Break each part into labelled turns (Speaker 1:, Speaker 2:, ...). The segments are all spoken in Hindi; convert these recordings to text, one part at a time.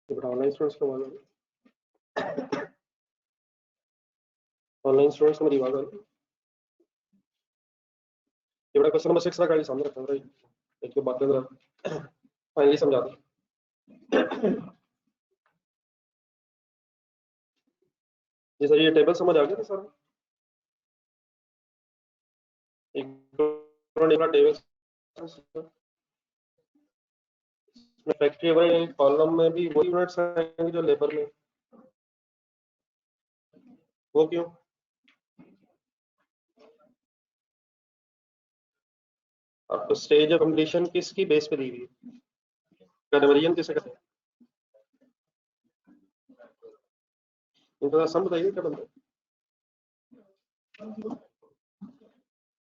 Speaker 1: ऑनलाइन स्टूडेंट्स का ऑनलाइन स्टूडेंट्स को मेरी आवाज आ रही है? ये बड़ा क्वेश्चन नंबर 6 का सामने रखा है एक तो बात कर फाइनली समझा दो। जी सर, ये टेबल समझ आ गया था सर? एक टेबल फैक्ट्री एवरेज कॉलम में भी वही यूनिट्स आएंगे जो लेबर में, वो क्यों? आपको स्टेज ऑफ कंप्लीशन किसकी बेस पे दी हुई है? कन्वर्जन किसे कहते हैं? इनका सम बताइए क्या बनता है?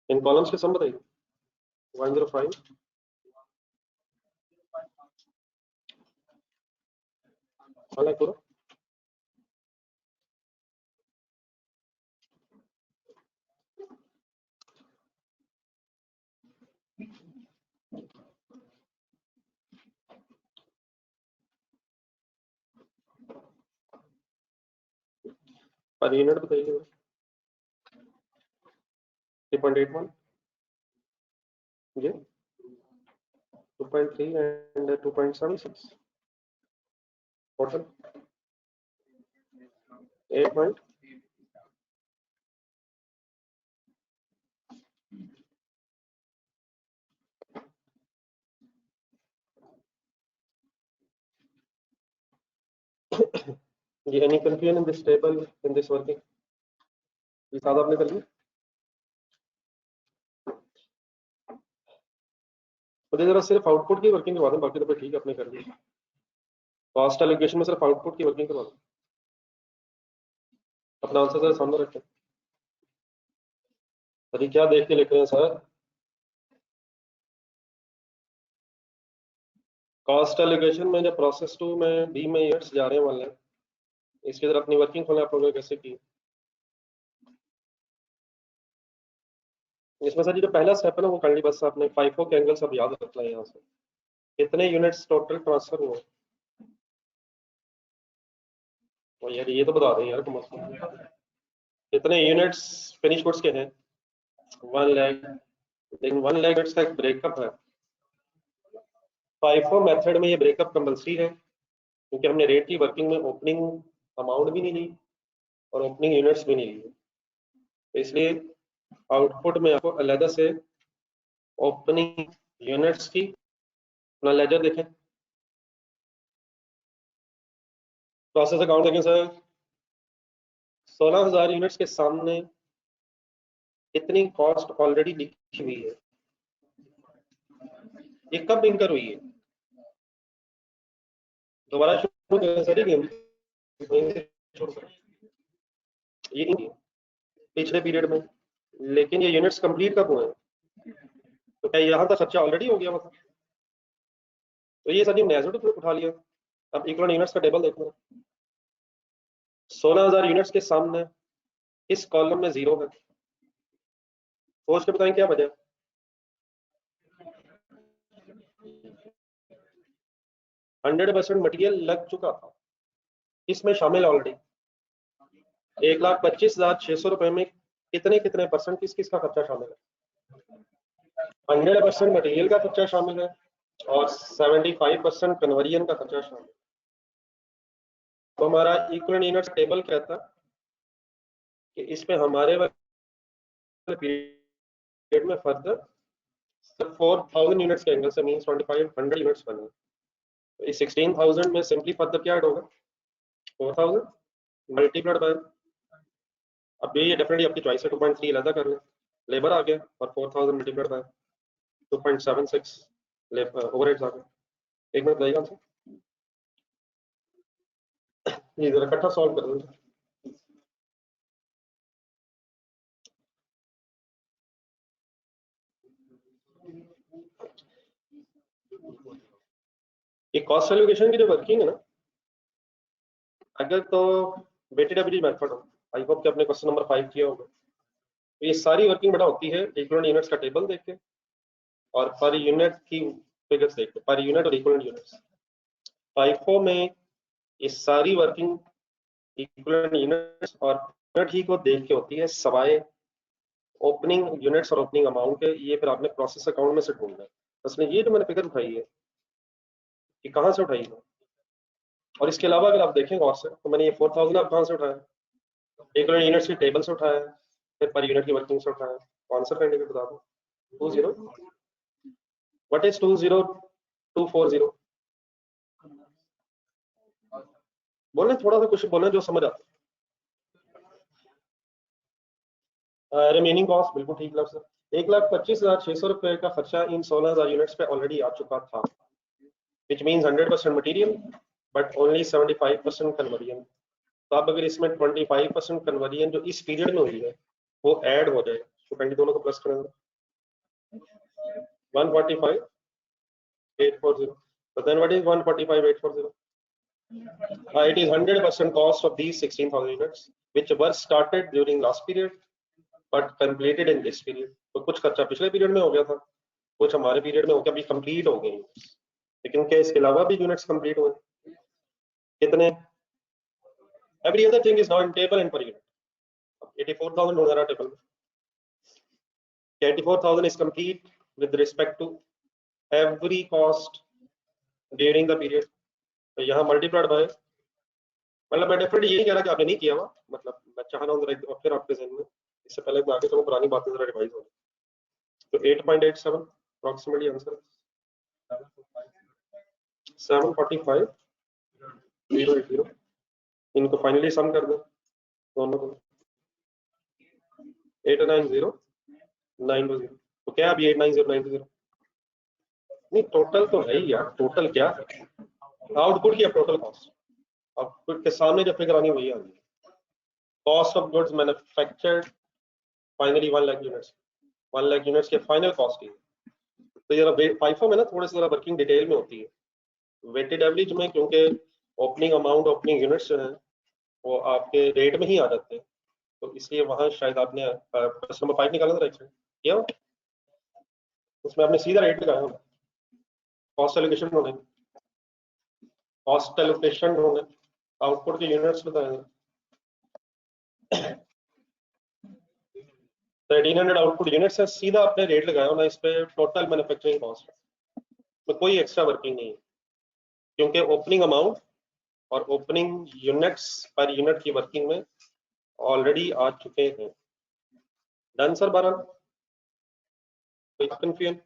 Speaker 1: इन कॉलम्स के सम बताइए। 105 पूरा पर यूनिट बताइए। 3.81 जी 2.3 and 2.76 total 8. Any confusion in this table, in this working? ये सादा आपने कर लिया? मुझे जरा सिर्फ आउटपुट की वर्किंग करवा दें, बाकी तो ठीक है अपने कर लिया। कॉस्ट एलोकेशन में सिर्फ आउटपुट की वर्किंग करवा दें। अपना आंसर जरा सामने रखें। अरे क्या देख के लिख रहे हैं सर? कॉस्ट एलोकेशन में जब प्रोसेस 2 में बी में यूनिट्स जा रहे हैं वाले, इसकी तरफ अपनी वर्किंग खोलना आप लोगों ने कैसे की? इसमें सर जो पहला स्टेप है ना वो करनी, बस आपने फाइफो के एंगल सब याद रखना है। यहाँ से कितने यूनिट्स टोटल ट्रांसफर हुए? तो यार ये तो बता दें यार, कम से कम कितने यूनिट्स फिनिश गुड्स के हैं? 1 लाख। लेकिन 1 लाख यूनिट्स का एक ब्रेकअप है। फाइफो मेथड में ये ब्रेकअप कंपल्सरी है, क्योंकि हमने रेट की वर्किंग में ओपनिंग अमाउंट भी नहीं ली और ओपनिंग यूनिट्स भी नहीं ली, तो इसलिए आउटपुट में आपको अलग से ओपनिंग यूनिट्स की अपना लेजर देखें, प्रोसेस अकाउंट देखें सर। 16,000 यूनिट्स के सामने कितनी कॉस्ट ऑलरेडी लिखी हुई है? ये कब इंकर हुई है? दोबारा शुरू करें सर गेम, ये पिछले पीरियड में, लेकिन ये यूनिट्स कंप्लीट कब हुए? तो क्या यहाँ तक खर्चा ऑलरेडी हो गया मतलब? तो ये सर नया उठा लिया। अब इक्वल यूनिट्स का टेबल देखो, 16,000 यूनिट्स के सामने इस कॉलम में 0 है। सोच के बताएं क्या वजह? हंड्रेड % मटीरियल लग चुका था, इसमें शामिल ऑलरेडी 1,25,600 रुपए में कितने कितने परसेंट किस किस का खर्चा शामिल है? 100% मटीरियल का खर्चा शामिल है और 75% कन्वर्जन का खर्चा शामिल है। तो हमारा इक्वल यूनिट्स टेबल कहता कि इसमें हमारे पीरियड में फर्दर 4,000 यूनिट्स के एंगल से मींस 2,500 यूनिट्स बने। तो इस 16,000 में सिंपली फर्दर क्या ऐड होगा? 4,000 मल्टीप्लाइड बाय, अब ये डेफिनेटली आपकी चॉइस है, 2.3 अलग कर लें, लेबर आ गया, और 4,000 मल्टीप्लाइड बाय 2.76 ओवरहेड्स आ गए। एक मिनट लगेगा आंसर, ये जरा इकट्ठा सॉल्व कर दो। ये कॉस्ट एलोकेशन की जो वर्किंग है ना, अगर तो वेटेड एवरेज मेथड हो, आई होप कि आपने क्वेश्चन नंबर 5 किया होगा, तो ये सारी वर्किंग बड़ा होती है इक्वल यूनिट्स का टेबल देख के और पर यूनिट की फिगर्स देख के, पर यूनिट और इक्वल यूनिट्स। फाइफो में ये सारी वर्किंग इक्विवेलेंट यूनिट्स और यूनिट ही को देख के होती है, सवाए ओपनिंग यूनिट्स और ओपनिंग अमाउंट के। ये फिर आपने प्रोसेस अकाउंट में से ढूंढना है। उसमें ये जो मैंने फिगर उठाई है कि कहाँ से उठाई है, और इसके अलावा अगर आप देखें गौर से तो मैंने ये 4000 आप कहाँ से उठाया, इक्विवेलेंट यूनिट्स की टेबल से उठाया है, फिर पर यूनिट की वर्किंग से उठाया है। आंसर करने के बता दो 20 व्हाट इज 20240 बोले, थोड़ा सा कुछ बोले जो समझ आता है। रिमेनिंग कॉस्ट बिल्कुल ठीक लफ्ज है। 1,25,600 रुपए का खर्चा इन 16,000 यूनिट्स पे ऑलरेडी आ चुका था, which means 100% material but only 75% conversion. तो आप अगर इसमें 25% कन्वर्जन जो इस पीरियड में हुई है वो ऐड हो जाए तो 20 दोनों को प्लस करेंगे 145,840। So then what is 145,840? It is 100% cost of these 16,000 units which were started during last period but completed in this period. तो कुछ खर्चा पिछले पीरियड में हो गया था, कुछ हमारे पीरियड में हो गया, अभी कंप्लीट हो गई, लेकिन क्या इसके अलावा भी यूनिट्स कंप्लीट हुए कितने? Every other thing is now in table and per unit. 84,000 हो रहा टेबल में, 84,000 is complete with respect to every cost during the period. तो यहाँ मल्टीप्लाइड बाय, मतलब मैं डेफिनेटली यही कह रहा कि आपने नहीं किया हुआ, मतलब मैं चाह रहा हूँ जरा फिर आपके जहन में, इससे पहले मैं आगे चलूँ पुरानी बातें जरा रिवाइज हो। तो 8.87 अप्रोक्सीमेटली आंसर 745,080। इनको फाइनली सम कर दो दोनों को 890,920। तो क्या अभी 890,920 नहीं, टोटल तो है ही यार, टोटल क्या आउटपुट की टोटल कॉस्ट, आउटपुट के सामने जो फिगर आनी वही आनी है। Cost of goods manufactured finally 1 lakh units, 1 lakh units के फाइनल कॉस्ट ही। तो जरा फाइफो में ना थोड़ी सी जरा वर्किंग डिटेल में होती है, वेटेड एवरेज में क्योंकि ओपनिंग अमाउंट ओपनिंग यूनिट्स जो है वो आपके रेट में ही आ जाते हैं, तो इसलिए वहां शायद आपने क्वेश्चन नंबर 5 निकाला था राइट किया, उसमें आपने सीधा रेट लगाया होगा, कॉस्ट एलोकेशन होने, कॉस्ट एलोकेशन होने, आउटपुट के यूनिट्स बताएंगे। 1300 आउटपुट यूनिट्स है, सीधा आपने रेट लगाया होना इस पे, टोटल मैन्युफैक्चरिंग कॉस्ट में कोई एक्स्ट्रा वर्किंग नहीं है, क्योंकि ओपनिंग अमाउंट और ओपनिंग यूनिट्स पर यूनिट की वर्किंग में ऑलरेडी आ चुके हैं। डन सर 12, कोई कंफ्यूजन?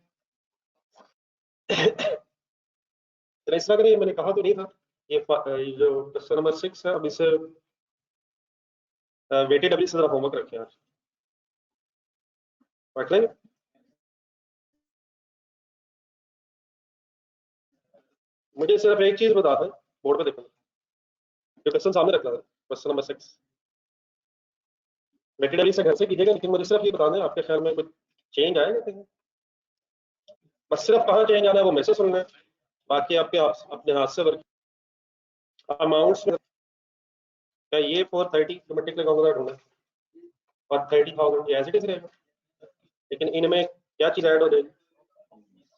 Speaker 1: इस तरह करिए, मैंने कहा तो नहीं था ये जो क्वेश्चन नंबर 6 है, अब इसे वेटेड अभी से जरा होमवर्क रखें आज, पढ़ लेंगे। मुझे सिर्फ एक चीज बता दें, बोर्ड पे देखो जो क्वेश्चन सामने रखना था, क्वेश्चन नंबर 6 वेटेड अभी से घर से कीजिएगा, लेकिन मुझे सिर्फ ये बता दें आपके ख्याल में कुछ चेंज आएगा कहीं? बस सिर्फ कहाँ चेंज आना है वो मैसेज सुनना है, बाकी आपके अपने हाथ से वर्क अमाउंट्स में क्या ये 430 सिमेट्रिक लगाऊंगा ढूंढना और 30,000 एज इट इज रहेगा, लेकिन इनमें क्या चीज ऐड हो जाएगी?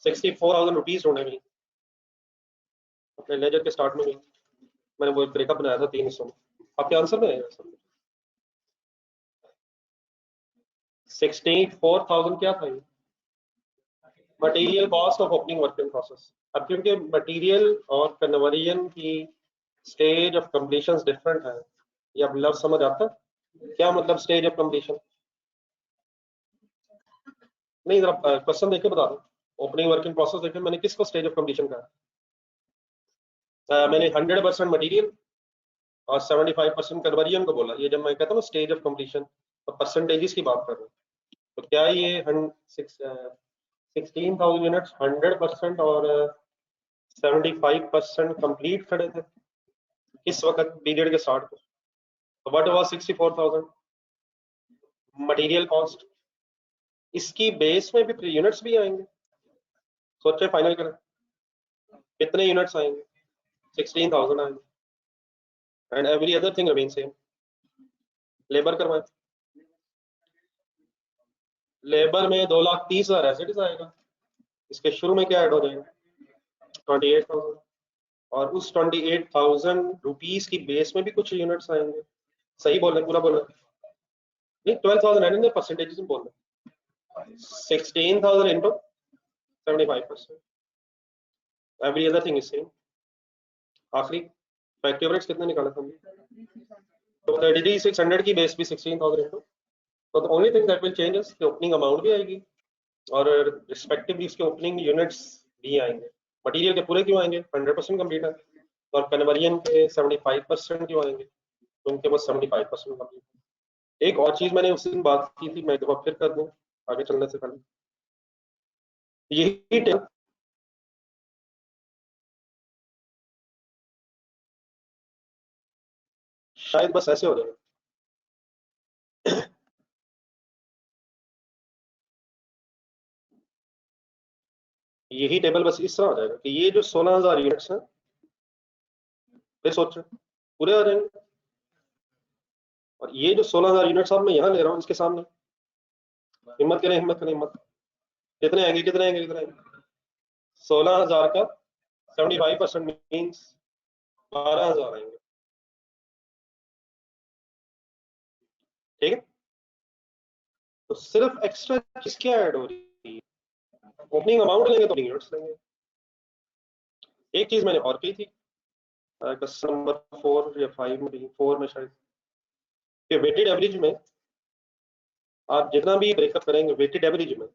Speaker 1: 64,000 रुपीज ढूंढने में अपने लेजर के स्टार्ट में भी मैंने वो ब्रेकअप बनाया था 3 हिस्सों में, आपके आंसर में है 64,000 क्या था? Material cost of opening work in process. अब क्योंकि मटेरियल और कन्वर्जन की स्टेज ऑफ कंप्लीशन डिफरेंट है, ये अब लफ्ज समझ आता है क्या मतलब स्टेज ऑफ कंप्लीशन? नहीं, जरा क्वेश्चन देख के बता दो, ओपनिंग वर्क इन प्रोसेस देखे मैंने किसको स्टेज ऑफ कंप्लीशन कहा? मैंने 100% मटेरियल और 75% कन्वर्जन को बोला। ये जब मैं कहता हूँ स्टेज ऑफ कंप्लीशन तो परसेंटेजेस की बात कर रहा हूँ, तो क्या ये 16,000 यूनिट्स 100% और 75% कंप्लीट खड़े थे किस वक्त पीरियड के स्टार्ट पर? तो व्हाट वाज 64,000 मटेरियल कॉस्ट, इसकी बेस में भी यूनिट्स भी आएंगे, सोचे फाइनल करें कितने यूनिट्स आएंगे? 16,000 आएंगे and every other thing remain same. Labour करवाएं, लेबर में 2,30,000 एसेट्स आएगा, इसके शुरू में क्या ऐड हो जाएगा? 28,000 और उस 28,000 रुपीस की बेस में भी कुछ यूनिट्स आएंगे। सही बोल रहे, पूरा बोल रहे नहीं, 12,000 है, परसेंटेज में बोल रहे 16,000 into 75%, every other thing is same. आखिरी फैक्टिव एवरेज कितने निकाला था हमने? तो 33,600 की बेस भी 16,000 इंटू, तो the only thing that will change is कि ओपनिंग अमाउंट भी आएगी और रिस्पेक्टिवली इसके ओपनिंग यूनिट्स भी आएंगे। मटेरियल के पूरे क्यों आएंगे? 100% कंप्लीट है। और कन्वर्जन के 75% क्यों आएंगे? तो उनके पास 75% कंप्लीट है। एक और चीज मैंने उस दिन बात की थी, मैं एक बार फिर कर दूं आगे चलने से पहले। यही टेबल शायद बस ऐसे हो जाएगा, यही टेबल बस इस तरह हो जाएगा कि ये जो 16,000 यूनिट्स हैं, फिर सोचो पूरे आ जाएंगे। और ये जो 16,000 यूनिट्स अब मैं यहाँ ले रहा हूँ इसके सामने, हिम्मत करें, हिम्मत करें, हिम्मत। कितने आएंगे, कितने आएंगे, कितने आएंगे? 16,000 का 75% मीन्स 12,000 आएंगे। ठीक है, तो सिर्फ एक्स्ट्रा चीज क्या ऐड हो रही है? ओपनिंग अमाउंट लेंगे तो यूनिट्स लेंगे। एक चीज मैंने और की थी, क्वेश्चन नंबर 4 या 5 में भी, 4 में शायद, कि वेटेड एवरेज में आप जितना भी ब्रेकअप करेंगे वेटेड एवरेज में,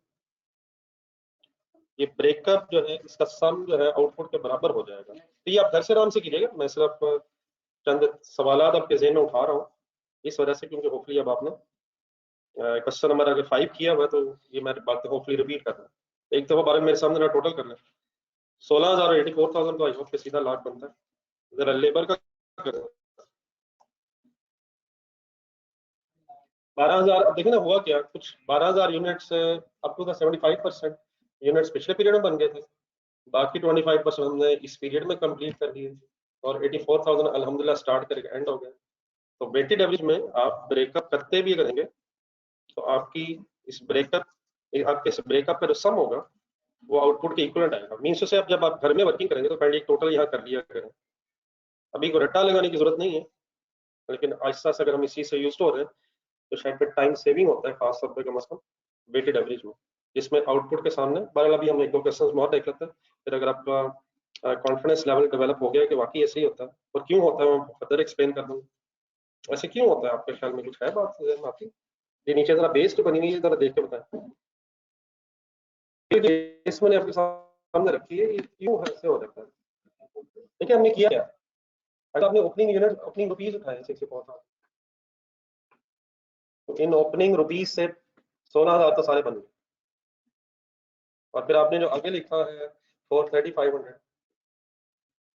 Speaker 1: ये ब्रेकअप जो है इसका सम जो है आउटपुट के बराबर हो जाएगा। तो ये आप घर से आराम से कीजिएगा, मैं सिर्फ चंद सवालात आपके ज़हन में उठा रहा हूँ इस वजह से, क्योंकि होपफुली अब आपने क्वेश्चन नंबर अगर 5 किया हुआ तो ये मैं बात होपफुली रिपीट करना, एक दफा बारे में मेरे सामने ना टोटल करना। 16,000 और 84,000 तो आई होप सीधा लाख बनता है। जरा लेबर का करें 12,000। अब देखिए ना हुआ क्या, कुछ 12,000 units up to the 75% units पिछले पीरियड में बन गए थे, बाकी 25% हमने इस पीरियड में कंप्लीट कर दिए, और 84,000 अल्हम्दुलिल्लाह स्टार्ट करके एंड हो गए। तो वेटेड एवरेज में आप ब्रेकअप करते भी करेंगे तो आपकी इस ब्रेकअप आपके इस ब्रेकअप का जो सम होगा वो आउटपुट के इक्वलेंट आएगा। मीन्स से आप जब आप घर में वर्किंग करेंगे तो पहले एक टोटल यहाँ कर लिया करें, अभी को रट्टा लगाने की जरूरत नहीं है, लेकिन आहिस्ता से अगर हम इसी से यूज हो रहे हैं तो शायद फिर टाइम सेविंग होता है 500 रुपये कम से कम वेटेड एवरेज में, जिसमें आउटपुट के सामने। बहरहाल अभी हम एक दो क्वेश्चन और देख लेते हैं, फिर अगर आपका कॉन्फिडेंस लेवल डेवलप हो गया कि वाकई ऐसे ही होता है और क्यों होता है, मैं फर्दर एक्सप्लेन कर दूंगा। ऐसे क्यों होता है आपके ख्याल में, कुछ है बात आपकी? ये नीचे जरा बेस तो बनी हुई है, जरा देख के बताएं। बेस मैंने आपके सामने रखी है, ये क्यों ऐसे हो जाता है? देखिए हमने किया क्या, अगर आपने ओपनिंग यूनिट ओपनिंग रुपीज उठाए 64,000, तो इन ओपनिंग रुपीज से 16,000 तो सारे बन गए, और फिर आपने जो आगे लिखा है 430,500,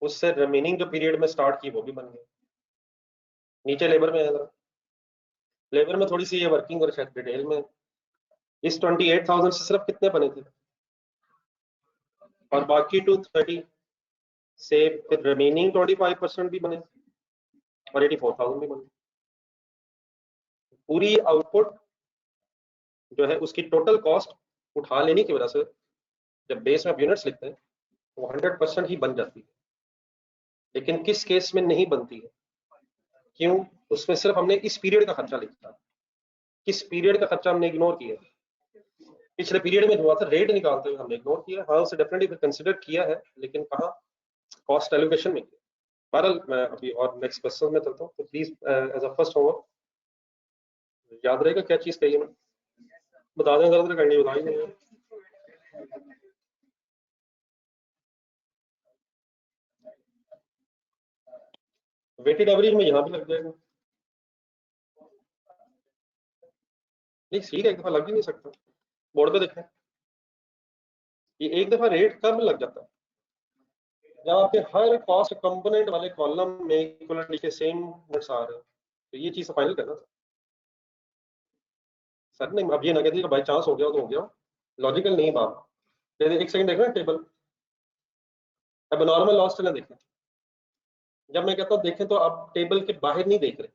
Speaker 1: उससे रिमेनिंग जो पीरियड में स्टार्ट की वो भी बन गए। नीचे लेबर में है, जरा लेबर में थोड़ी सी ये वर्किंग और शायद डिटेल में, इस 28,000 से सिर्फ कितने बने थे, और बाकी 230 से फिर रिमेनिंग 25% भी बने और 84,000 भी बने। पूरी आउटपुट जो है उसकी टोटल कॉस्ट उठा लेने की वजह से जब बेस में यूनिट्स लिखते हैं वो 100% ही बन जाती है। लेकिन किस केस में नहीं बनती है, क्यों? उसमें सिर्फ हमने इस पीरियड का खर्चा लिखा, किस पीरियड का खर्चा हमने इग्नोर किया, पिछले पीरियड में हुआ था रेट निकालते हुए हमने इग्नोर किया। हाँ उसे डेफिनेटली कंसिडर किया है, लेकिन कहाँ, कॉस्ट एलोकेशन में किया। बहरहाल मैं अभी और नेक्स्ट क्वेश्चन में चलता हूँ, तो please as a first homework याद रहेगा क्या चीज कही है, बता दें, जरा करनी बता ही नहीं। वेटेड एवरेज में यहाँ भी लग जाएगा, नहीं सीधा एक दफा लग ही नहीं सकता। बोर्ड पे देखें, ये एक दफा रेट कब लग जाता है, जब आपके हर कॉस्ट कंपोनेंट वाले कॉलम में इक्विवेलेंट लिखे सेम नोट्स आ रहे हैं, तो ये चीज फाइनल करना था सर। नहीं अब ये ना कहते बाई चांस हो गया तो हो गया, लॉजिकल नहीं बात। एक सेकंड देखना टेबल, अब नॉर्मल लॉस चलें देखें। जब मैं कहता हूँ देखें तो आप टेबल के बाहर नहीं देख रहे,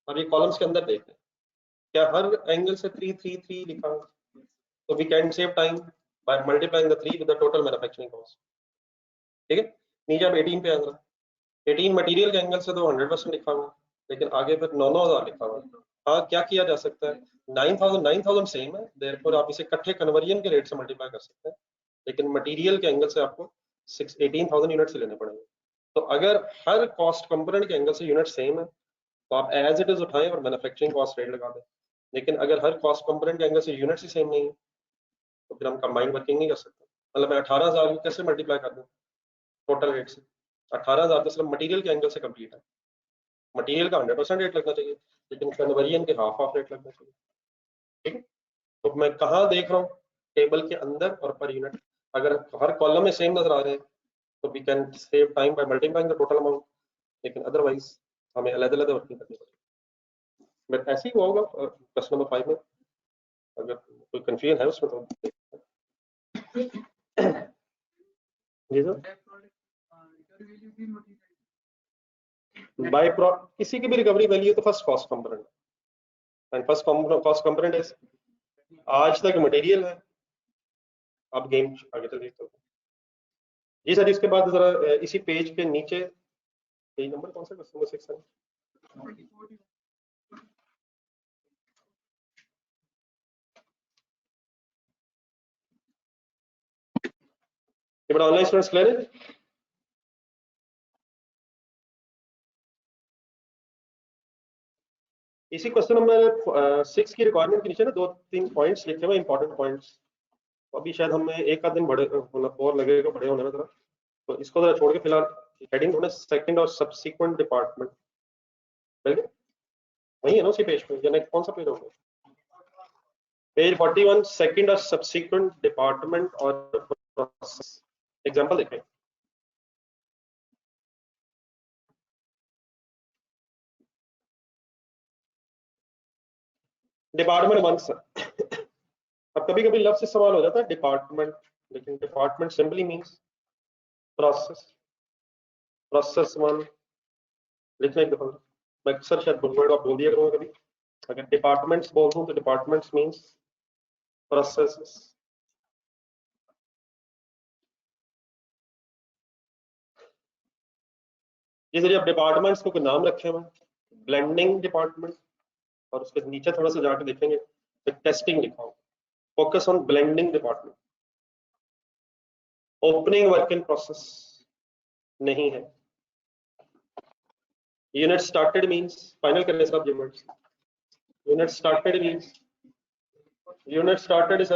Speaker 1: अब ये कॉलम्स के अंदर देख रहे हैं। क्या हर एंगल से 333 लिखा हो, तो we can save time by multiplying the 3 with the total manufacturing cost. ठीक है, नीचे आप 18 पे आ जरा, 18 मटेरियल के एंगल से तो 100% लिखा हुआ है, लेकिन आगे फिर 9,000 लिखा हुआ है। हाँ, क्या किया जा सकता है, 9,000 सेम है, देयरफॉर आप इसे इकट्ठे कन्वर्जन के रेट से मल्टीप्लाई कर सकते हैं, लेकिन मटेरियल के एंगल से आपको 18,000 यूनिट से लेने पड़ेंगे। तो अगर हर कॉस्ट कंपोनेंट के एंगल से यूनिट सेम है तो आप एज इट इज उठाएं और मैन्युफैक्चरिंग कॉस्ट रेट लगा दें। लेकिन अगर हर कॉस्ट कंपोनेंट के एंगल से यूनिट्स ही सेम नहीं है तो फिर हम कंबाइंड वर्किंग नहीं कर सकते। मतलब मैं 18,000 को कैसे मल्टीप्लाई कर दूं टोटल रेट से? 18,000 तो सिर्फ मटेरियल के एंगल से कंप्लीट है, मटेरियल का 100% रेट लगना चाहिए, लेकिन कन्वर्जन के हाफ ऑफ रेट लगना चाहिए। ठीक है, तो मैं कहाँ देख रहा हूँ, टेबल के अंदर और पर यूनिट। अगर हर कॉलम में सेम नजर आ रहे हैं तो we can save time by multiplying the total amount, लेकिन अदरवाइज हमें अलग अलग वर्किंग करनी पड़ेगी। बट ऐसे ही हुआ होगा क्वेश्चन नंबर 5 में, अगर कोई कंफ्यूजन है उसमें तो जी सर। बाय किसी की भी रिकवरी वैल्यू तो first cost component, and first cost component is आज तक मटेरियल है। अब गेम आगे चल रही तो जी सर। इसके बाद जरा इसी पेज के नीचे, पेज नंबर कौन सा, क्वेश्चन नंबर 6 है। ये बड़ा ऑनलाइन स्टूडेंट्स क्लियर है। इसी क्वेश्चन नंबर 6 की रिक्वायरमेंट के नीचे ना 2-3 पॉइंट्स लिखे हुए इंपॉर्टेंट पॉइंट्स। अभी शायद हमें एक आध दिन बड़े मतलब और लगेगा बड़े होने में जरा, तो इसको जरा छोड़ के फिलहाल हेडिंग होना सेकंड और सब्सिक्वेंट डिपार्टमेंट, वही है ना उसी पेज पे, या नेक्स्ट कौन सा पेज होगा? पेज 41 सेकंड और सब्सिक्वेंट डिपार्टमेंट और प्रोसेस। एग्जांपल देखें। Department 1 sir. अब कभी कभी लफ्ज से सवाल हो जाता है डिपार्टमेंट, लेकिन department simply means process. Process 1 लिखने के बाद मैं अक्सर शायद बुलवर्ड आप बोल दिया करूंगा कभी, अगर डिपार्टमेंट्स बोल दूं तो डिपार्टमेंट्स मींस प्रोसेसेस। ये जरिए अब डिपार्टमेंट्स को कोई नाम रखे हुए, ब्लेंडिंग डिपार्टमेंट, और उसके नीचे थोड़ा सा जाकर देखेंगे तो टेस्टिंग लिखा हो, focus on blending department. Opening work in process नहीं है। यूनिट स्टार्टेड मींस फाइनल करने से आप unit, unit started means, unit started is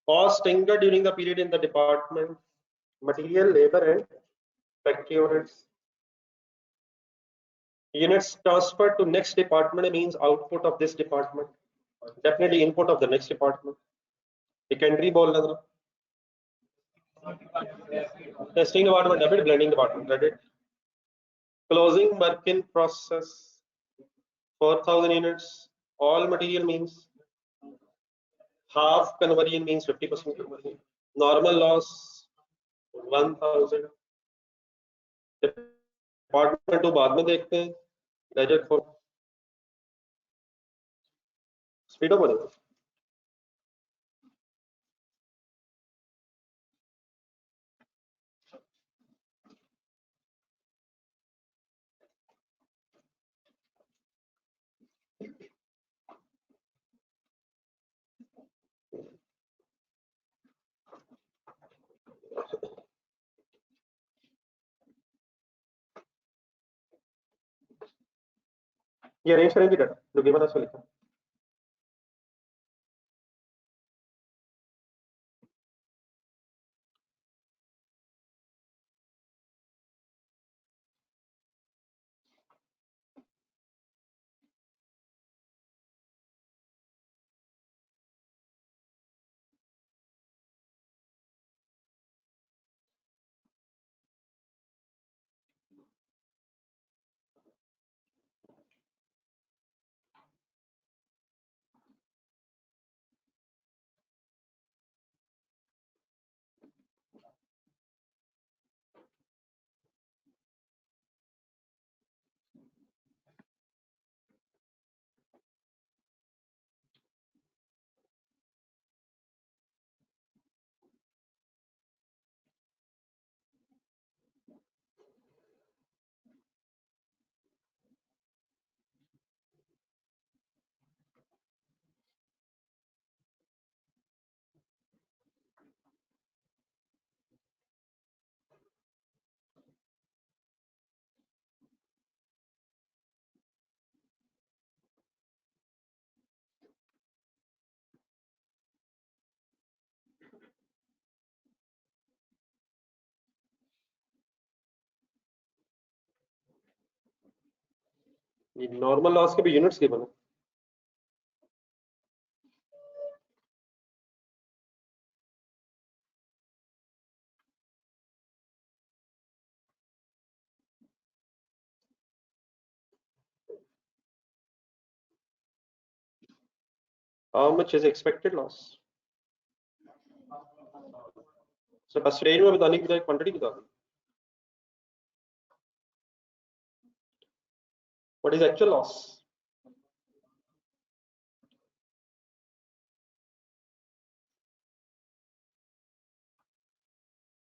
Speaker 1: cost incurred during the period in the department, material, labor and factory units. Units transferred to next department means output of this department, definitely input of the next department. Secondary बोलना था, testing department debit, blending department credit. Closing work in process 4,000 units, all material means half conversion means 50% conversion. Normal loss 1,000. Department तो बाद में देखते हैं, लेजर फॉर स्पीड अप हो जाएगा। ये अरेंज करेंगे डाटा जो गिवन है उसको लिखा। ये नॉर्मल लॉस के भी यूनिट्स गिवन है। How much is expected loss? So percentage में बताने की बजाय क्वांटिटी बता दो। What is actual loss?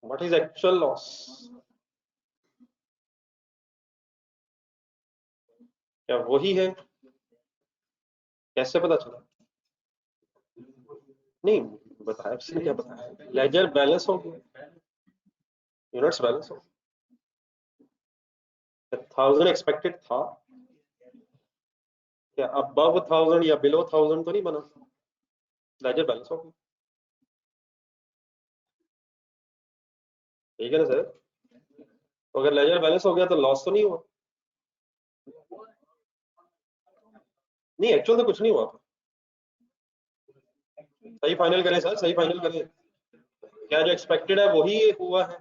Speaker 1: What is actual loss? क्या वही है? कैसे पता चला? नहीं बताया, इसने क्या बताया? लेजर बैलेंस हो गया, यूनिट्स बैलेंस हो, 1000 एक्सपेक्टेड था, क्या अबव 1000 या बिलो 1000 तो नहीं बना, लेजर बैलेंस हो गया। ठीक है ना सर? तो अगर लेजर बैलेंस हो गया तो लॉस तो नहीं हुआ? नहीं, एक्चुअल तो कुछ नहीं हुआ। सही फाइनल करें सर, सही फाइनल करें। क्या जो एक्सपेक्टेड है वही हुआ है?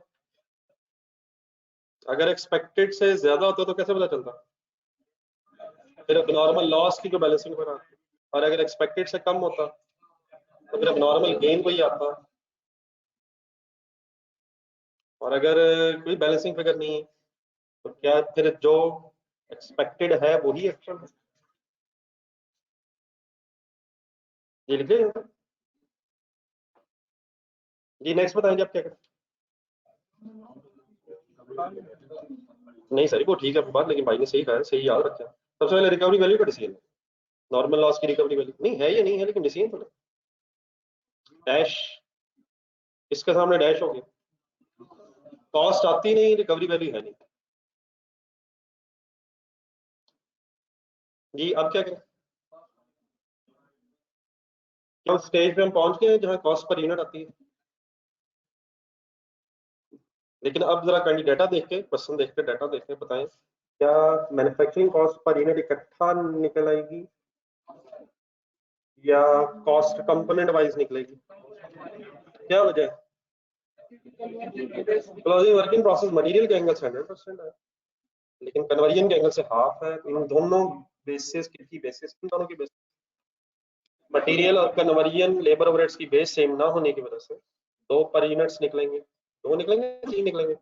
Speaker 1: अगर एक्सपेक्टेड से ज्यादा होता तो कैसे पता चलता? फिर नॉर्मल लॉस की जो बैलेंसिंग बना, और अगर एक्सपेक्टेड से कम होता तो फिर नॉर्मल गेन को ही आता। और अगर कोई बैलेंसिंग फिगर नहीं है तो क्या फिर जो एक्सपेक्टेड है वही एक्चुअल है? ये लिखे जी। नेक्स्ट बताएंगे आप क्या करें। नहीं सर वो ठीक है आपकी बात, लेकिन भाई ने सही कहा है, सही याद रखा है। सबसे पहले रिकवरी वैल्यू का डिसीजन, नॉर्मल लॉस की रिकवरी वैल्यू नहीं है या नहीं है, लेकिन डिसीजन तो डैश, इसके सामने डैश हो गया, कॉस्ट आती नहीं, रिकवरी वैल्यू है नहीं। जी अब क्या करें? क्या उस स्टेज पे हम पहुंच गए हैं जहां कॉस्ट पर यूनिट आती है? लेकिन अब जरा कहीं डाटा देख के, क्वेश्चन देख के, डाटा देख के बताएं, क्या मैन्युफैक्चरिंग कॉस्ट पर यूनिट इकट्ठा निकल आएगी या कॉस्ट कंपोनेंट वाइज निकलेगी? क्या वजह है? क्लोजिंग वर्किंग प्रोसेस मटेरियल के एंगल से 100% है, लेकिन कन्वर्जन के एंगल से हाफ है। इन दोनों बेसिस की बेसिस, इन दोनों की बेसिस, मटेरियल और कन्वर्जन लेबर ओवरहेड्स की बेस सेम ना होने की वजह से दो पर यूनिट्स निकलेंगे। दो निकलेंगे, तीन निकलेंगे,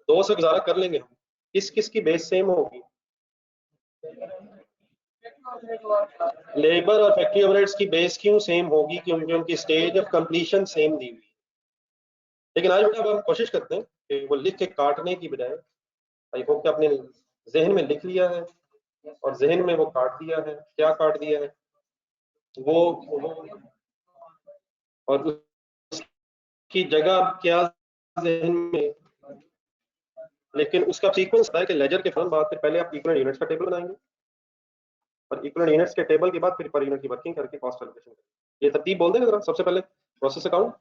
Speaker 1: दो से गुजारा कर लेंगे हम। किस किस की बेस सेम होगी? लेबर और फैक्ट्री ओवरहेड्स की बेस क्यों सेम होगी? क्योंकि उनकी स्टेज ऑफ कंप्लीशन सेम दी हुई। लेकिन आज बेटा अब हम कोशिश करते हैं कि वो लिख के काटने की बजाय, आई होप कि आपने जहन में लिख लिया है और जहन में वो काट दिया है। क्या काट दिया है वो और उसकी जगह क्या जहन में, लेकिन उसका सीक्वेंस है कि लेजर के फौरन बाद फिर पहले आप इक्विवेलेंट यूनिट्स का टेबल बनाएंगे और इक्विवेलेंट यूनिट्स के टेबल के बाद फिर पर यूनिट की वर्किंग करके कॉस्ट एलोकेशन करेंगे। ये तरतीब बोल देंगे जरा। सबसे पहले प्रोसेस अकाउंट,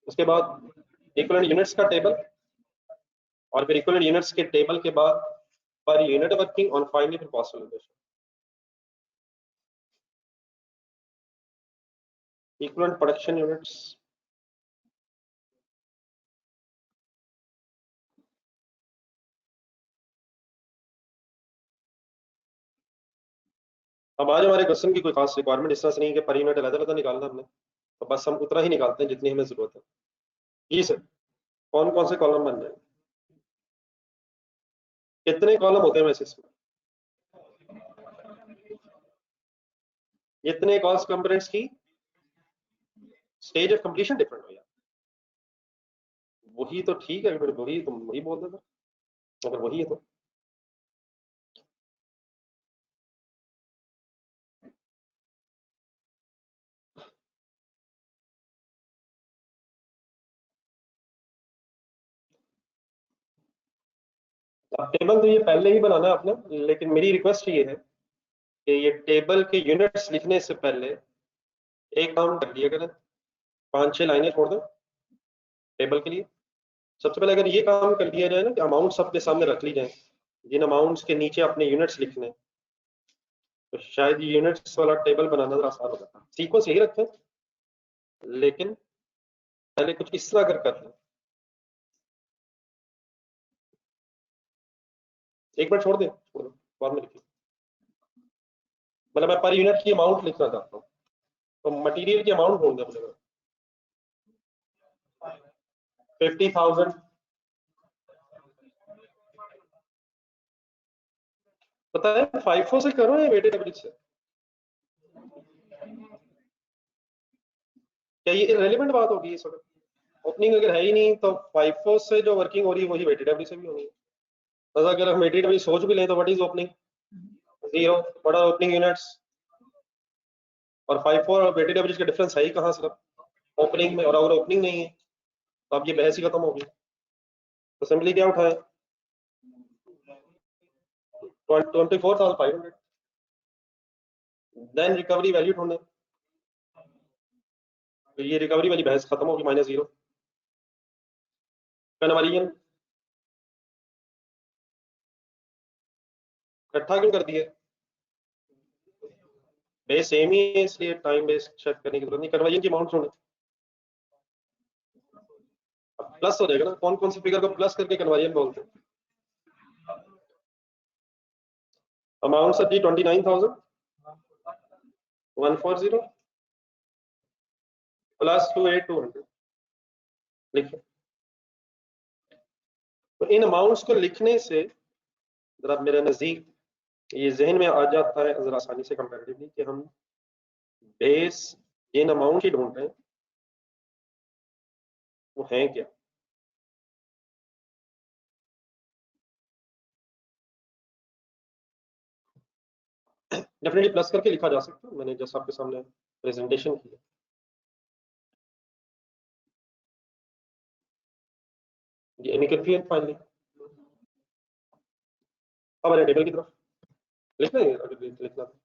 Speaker 1: उसके बाद इक्विवेलेंट यूनिट्स का टेबल, और फिर इक्विवेलेंट यूनिट्स के टेबल के बाद पर यूनिट वर्किंग और फाइनली फिर cost allocation. Equivalent production units, अब आज हमारे क्वेश्चन की कोई खास रिक्वायरमेंट इस तरह से नहीं है कि पर यूनिट अलग अलग निकालना हमने, तो बस हम उतना ही निकालते हैं जितनी हमें जरूरत है। जी सर। कौन कौन से कॉलम बन जाए? कितने कॉलम होते हैं वैसे इसमें? इतने कॉस्ट कंपोनेंट्स की स्टेज ऑफ कंप्लीशन डिफरेंट हो यार। वही तो ठीक है, फिर वही तुम वही बोल देना अगर वही है तो। अब टेबल तो ये पहले ही बनाना है आपने, लेकिन मेरी रिक्वेस्ट ये है कि ये टेबल के यूनिट्स लिखने से पहले एक काम कर लिया करें, 5-6 लाइनें छोड़ दो टेबल के लिए। सबसे पहले अगर ये काम कर लिया जाए ना कि अमाउंट सबके सामने रख ली जाए, जिन अमाउंट्स के नीचे अपने यूनिट्स लिखने, तो शायद यूनिट्स वाला टेबल बनाना जरा आसान हो जाता। सीक्वेंस यही रखें, लेकिन पहले कुछ इस तरह करते हैं। एक मिनट छोड़ दे, बाद में लिखिए। मतलब मैं पर यूनिट की अमाउंट लिखना चाहता हूँ, तो मटेरियल की अमाउंट ढूंढ दे मुझे। 50,000 पता है, 5 से करो या वेटेड एवरेज से? क्या ये इररिलेवेंट बात होगी इस वक्त? ओपनिंग अगर है ही नहीं तो 5 से जो वर्किंग हो रही है वही वेटेड एवरेज से भी होनी है। तो अगर हम वेटेड एवरेज सोच भी लें तो what is opening? 0। What are opening units? और 5 और वेटेड एवरेज का डिफरेंस है ही कहाँ, सिर्फ ओपनिंग में। और अगर ओपनिंग नहीं है तो अब ये बहस ही खत्म होगी। तो सिंपली क्या उठाए? 24,500। देन रिकवरी वैल्यू ढूंढे, तो ये रिकवरी वाली बहस खत्म होगी, -0। कन्वर्जन इकट्ठा क्यों कर दिए? बेस सेम ही है इसलिए टाइम बेस चेक करने की जरूरत नहीं। कन्वर्जन की अमाउंट ढूंढे, प्लस हो जाएगा ना। कौन कौन सी फिगर को प्लस करके कन्वर्जन बोलते हैं? अमाउंट सर जी 29,140 प्लस 28,200 लिखिए। तो इन अमाउंट्स को लिखने से जरा मेरे नजदीक ये जहन में आ जाता है जरा आसानी से कंपैरेटिवली कि हम बेस इन अमाउंट ही ढूंढ रहे हैं वो है क्या। डेफिनेटली प्लस करके लिखा जा सकता है, मैंने जैसा आपके सामने प्रेजेंटेशन की है। Any confusion finally? अब आ टेबल की तरफ लिखना है, अगर लिखना तो।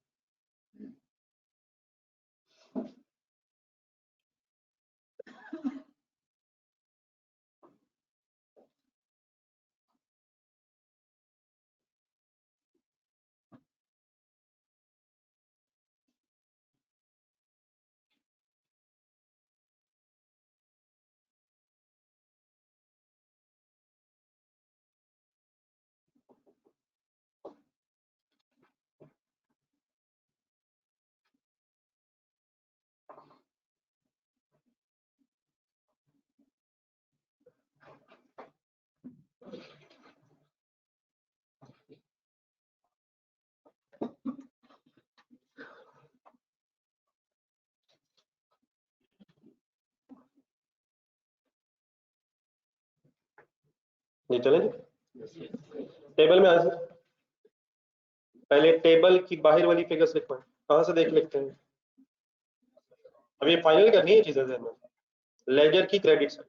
Speaker 1: नहीं चले जी, टेबल में आ जाए। पहले टेबल की बाहर वाली फिगर्स लिखवाएं। कहाँ से देख लिखते हैं? अब ये फाइनल करनी है चीजें जहन में। लेजर की क्रेडिट साइड,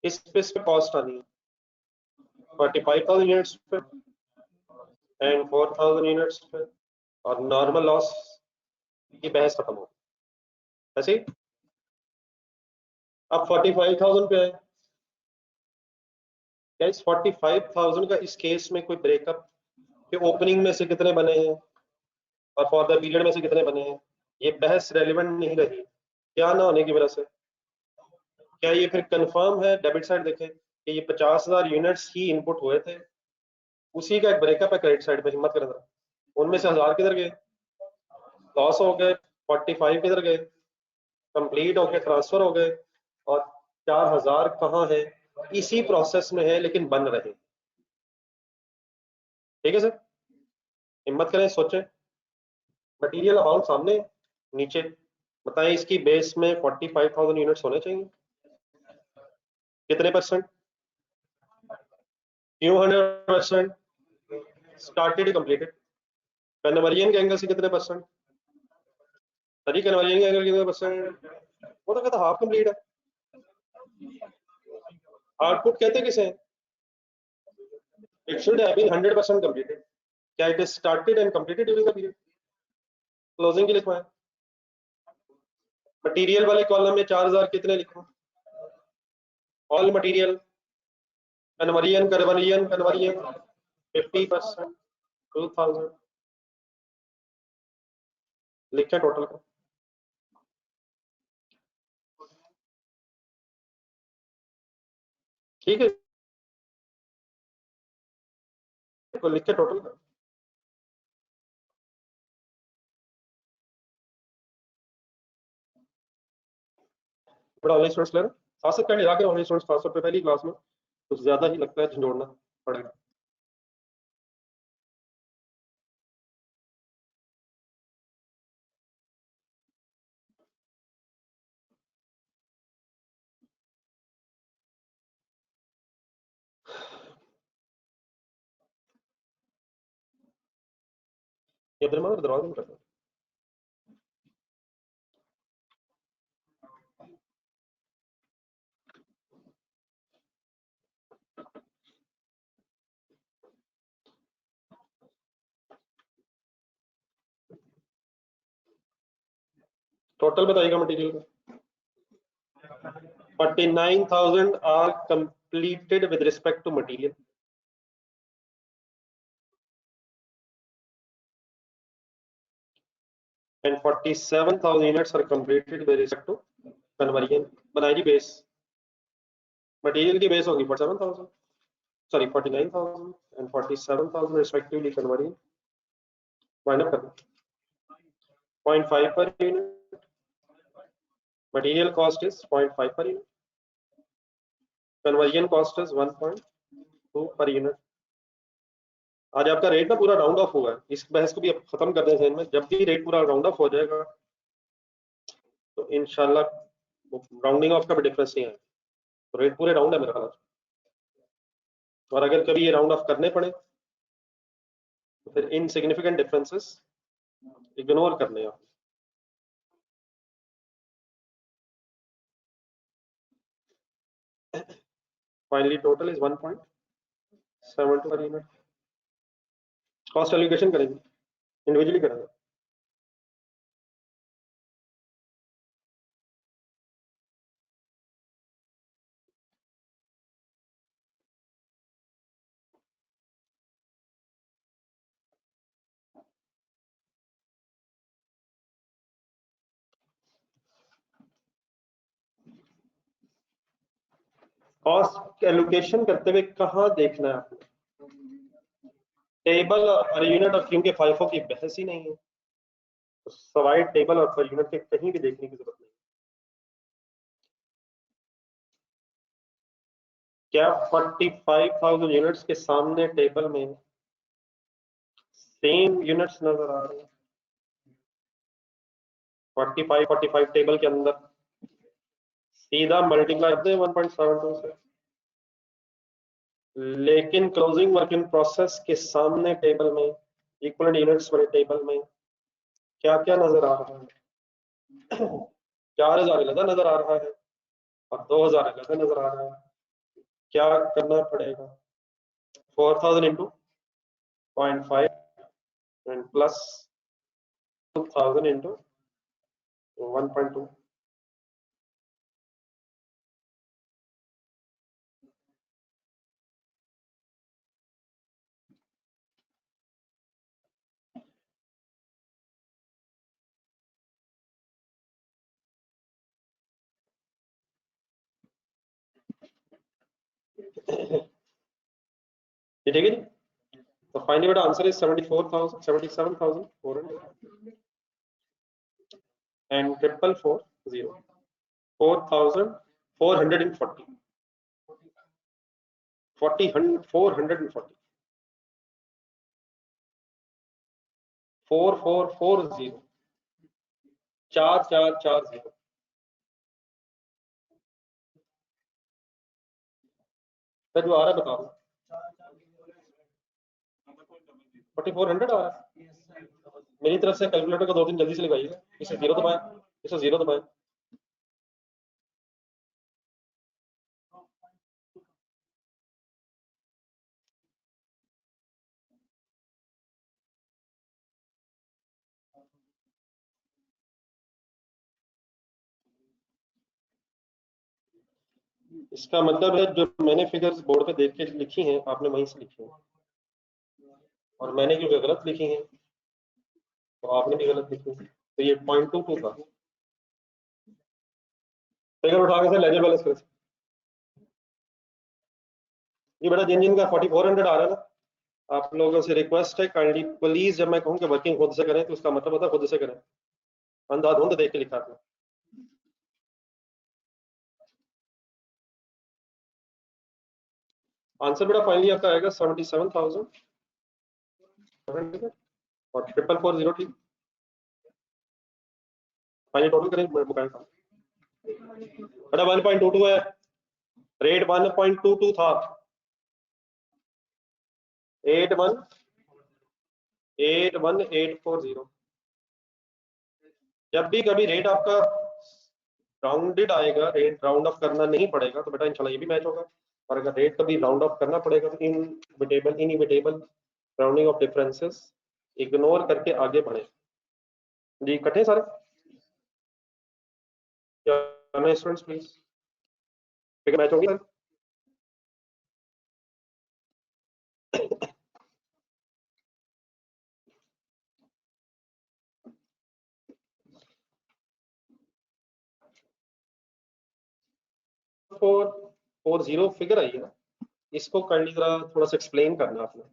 Speaker 1: इस पे कॉस्ट आनी है 45,000 यूनिट्स पे एंड 4,000 यूनिट्स पे, और नॉर्मल लॉस की बहस खत्म हो। ऐसे ही अब 45,000 पे है। क्या इस 45,000 का इस केस में कोई ब्रेकअप कि ओपनिंग में से कितने बने हैं और फॉर द पीरियड में से कितने बने हैं? ये बहस रेलिवेंट नहीं रही। क्या ना होने की वजह से क्या ये फिर कंफर्म है? डेबिट साइड देखें कि ये 50,000 यूनिट्स ही इनपुट हुए थे, उसी का एक ब्रेकअप है क्रेडिट साइड पे। हिम्मत करें जरा, उनमें से 1,000 किधर गए? लॉस हो गए। 45 किधर गए? कंप्लीट होके ट्रांसफर हो गए। और 4,000 कहाँ है? इसी प्रोसेस में है लेकिन बन रहे। ठीक है सर, हिम्मत करें, सोचें। मटेरियल अमाउंट सामने नीचे बताएं, इसकी बेस में 45,000 यूनिट्स होने चाहिए। कितने परसेंट? क्यों 100%? Started completed. कन्वर्जन के एंगल से कितने परसेंट? सही, कन्वर्जन के एंगल कितने परसेंट? वो तो कहता हाफ कंप्लीट है। आउटपुट कहते किसे? It should have been 100% completed. क्या it is started and completed during the period? Closing की लिखवाएं। मटेरियल वाले कॉलम में 4,000 कितने लिखो? All material. Conversion conversion conversion 50%, 2,000। लिखें टोटल का, ठीक है, तो लिखे टोटल का। बड़ा ऑनलाइन स्टूडेंट्स ले रहे हैं 700 कर लगा के ऑनलाइन स्टूडेंट्स 500 रुपये पहली क्लास में, कुछ ज्यादा ही लगता है, झंझोड़ना पड़ेगा। ये दरवाजा में करता है। टोटल बताइएगा मटेरियल का। 49,000 are completed with respect to material. And 47,000 units are completed with respect to conversion. बनाइए बेस, मटेरियल की बेस होगी 47,000, sorry 49,000 and 47,000 respectively conversion. Wind up करना 0.5 per unit. Material cost is 0.5 per unit. Conversion cost is 1.2 per unit. आज आपका रेट ना पूरा राउंड ऑफ हुआ है, इस बहस को भी अब खत्म कर दें में। जब भी रेट पूरा राउंड ऑफ हो जाएगा तो इंशाल्लाह राउंडिंग ऑफ का भी डिफरेंस नहीं आएगा, तो रेट पूरे राउंड है मेरा ख्याल। और अगर कभी ये राउंड ऑफ करने पड़े तो फिर इनसिग्निफिकेंट डिफरेंसेस इग्नोर करने हैं। Finally total is 1.72 per unit. Cost allocation करेंगे, इंडिविजुअली करेंगे। कॉस्ट एलोकेशन करते हुए कहाँ देखना है आपने, टेबल और पर यूनिट, और क्योंकि फाइफो की बहस ही नहीं है तो सवाई टेबल और पर यूनिट के कहीं भी देखने की जरूरत नहीं। क्या 45,000 यूनिट्स के सामने टेबल में सेम यूनिट्स नजर आ रहे हैं? 45 टेबल के अंदर सीधा मल्टीप्लाई करते हैं 1.72 से, लेकिन क्लोजिंग वर्क इन प्रोसेस के सामने टेबल में इक्वल यूनिट्स वाले टेबल में क्या क्या नजर आ रहा है? 4,000 अलग नजर आ रहा है और 2,000 अलग नजर आ रहा है। क्या करना पड़ेगा? 4,000 इंटू 0.5 एंड प्लस 2,000 इंटू 1.2। ठीक है जी। तो फाइनली बेटा आंसर इज 77,400 एंड 4,440 4,440 440 4440 4440। सर जो आ रहा है बता दो। 4,400 आ रहा है। मेरी तरफ से कैलकुलेटर को 2 दिन जल्दी से लगाइएगा। इसे जीरो दबाएं, इसे जीरो दबाएं। इसका मतलब है जो मैंने फिगर्स बोर्ड पे देख के लिखी हैं आपने वहीं से लिखी हैं, और मैंने क्योंकि गलत लिखी हैं तो आपने भी गलत लिखी है। तो ये 0.22 था। फिगर उठा के सर लेजर बैलेंस कर। ये बेटा जिन जिन का 4400 आ रहा है ना, आप लोगों से रिक्वेस्ट है काइंडली प्लीज, जब मैं कहूँ कि वर्किंग खुद से करें तो उसका मतलब होता है खुद से करें, अंधाधुंध देख के लिखा था। आंसर बेटा फाइनली आपका आएगा 77,000 और 4440 ठीक। फाइनल टोटल करें बुकाएं का बेटा 1.22 है, रेट 1.22 था, 81840। जब भी कभी रेट आपका राउंडेड आएगा, रेट राउंड ऑफ करना नहीं पड़ेगा तो बेटा इंशाल्लाह ये भी मैच होगा। और अगर रेट कभी राउंड ऑफ करना पड़ेगा तो inevitable rounding off differences ignore करके आगे बढ़े। जी इकट्ठे सारे स्टूडेंट्स प्लीज, फिगर मैच होगी सर। फोर 40 फिगर आई है ना, इसको काइंडली जरा थोड़ा सा एक्सप्लेन करना आपने।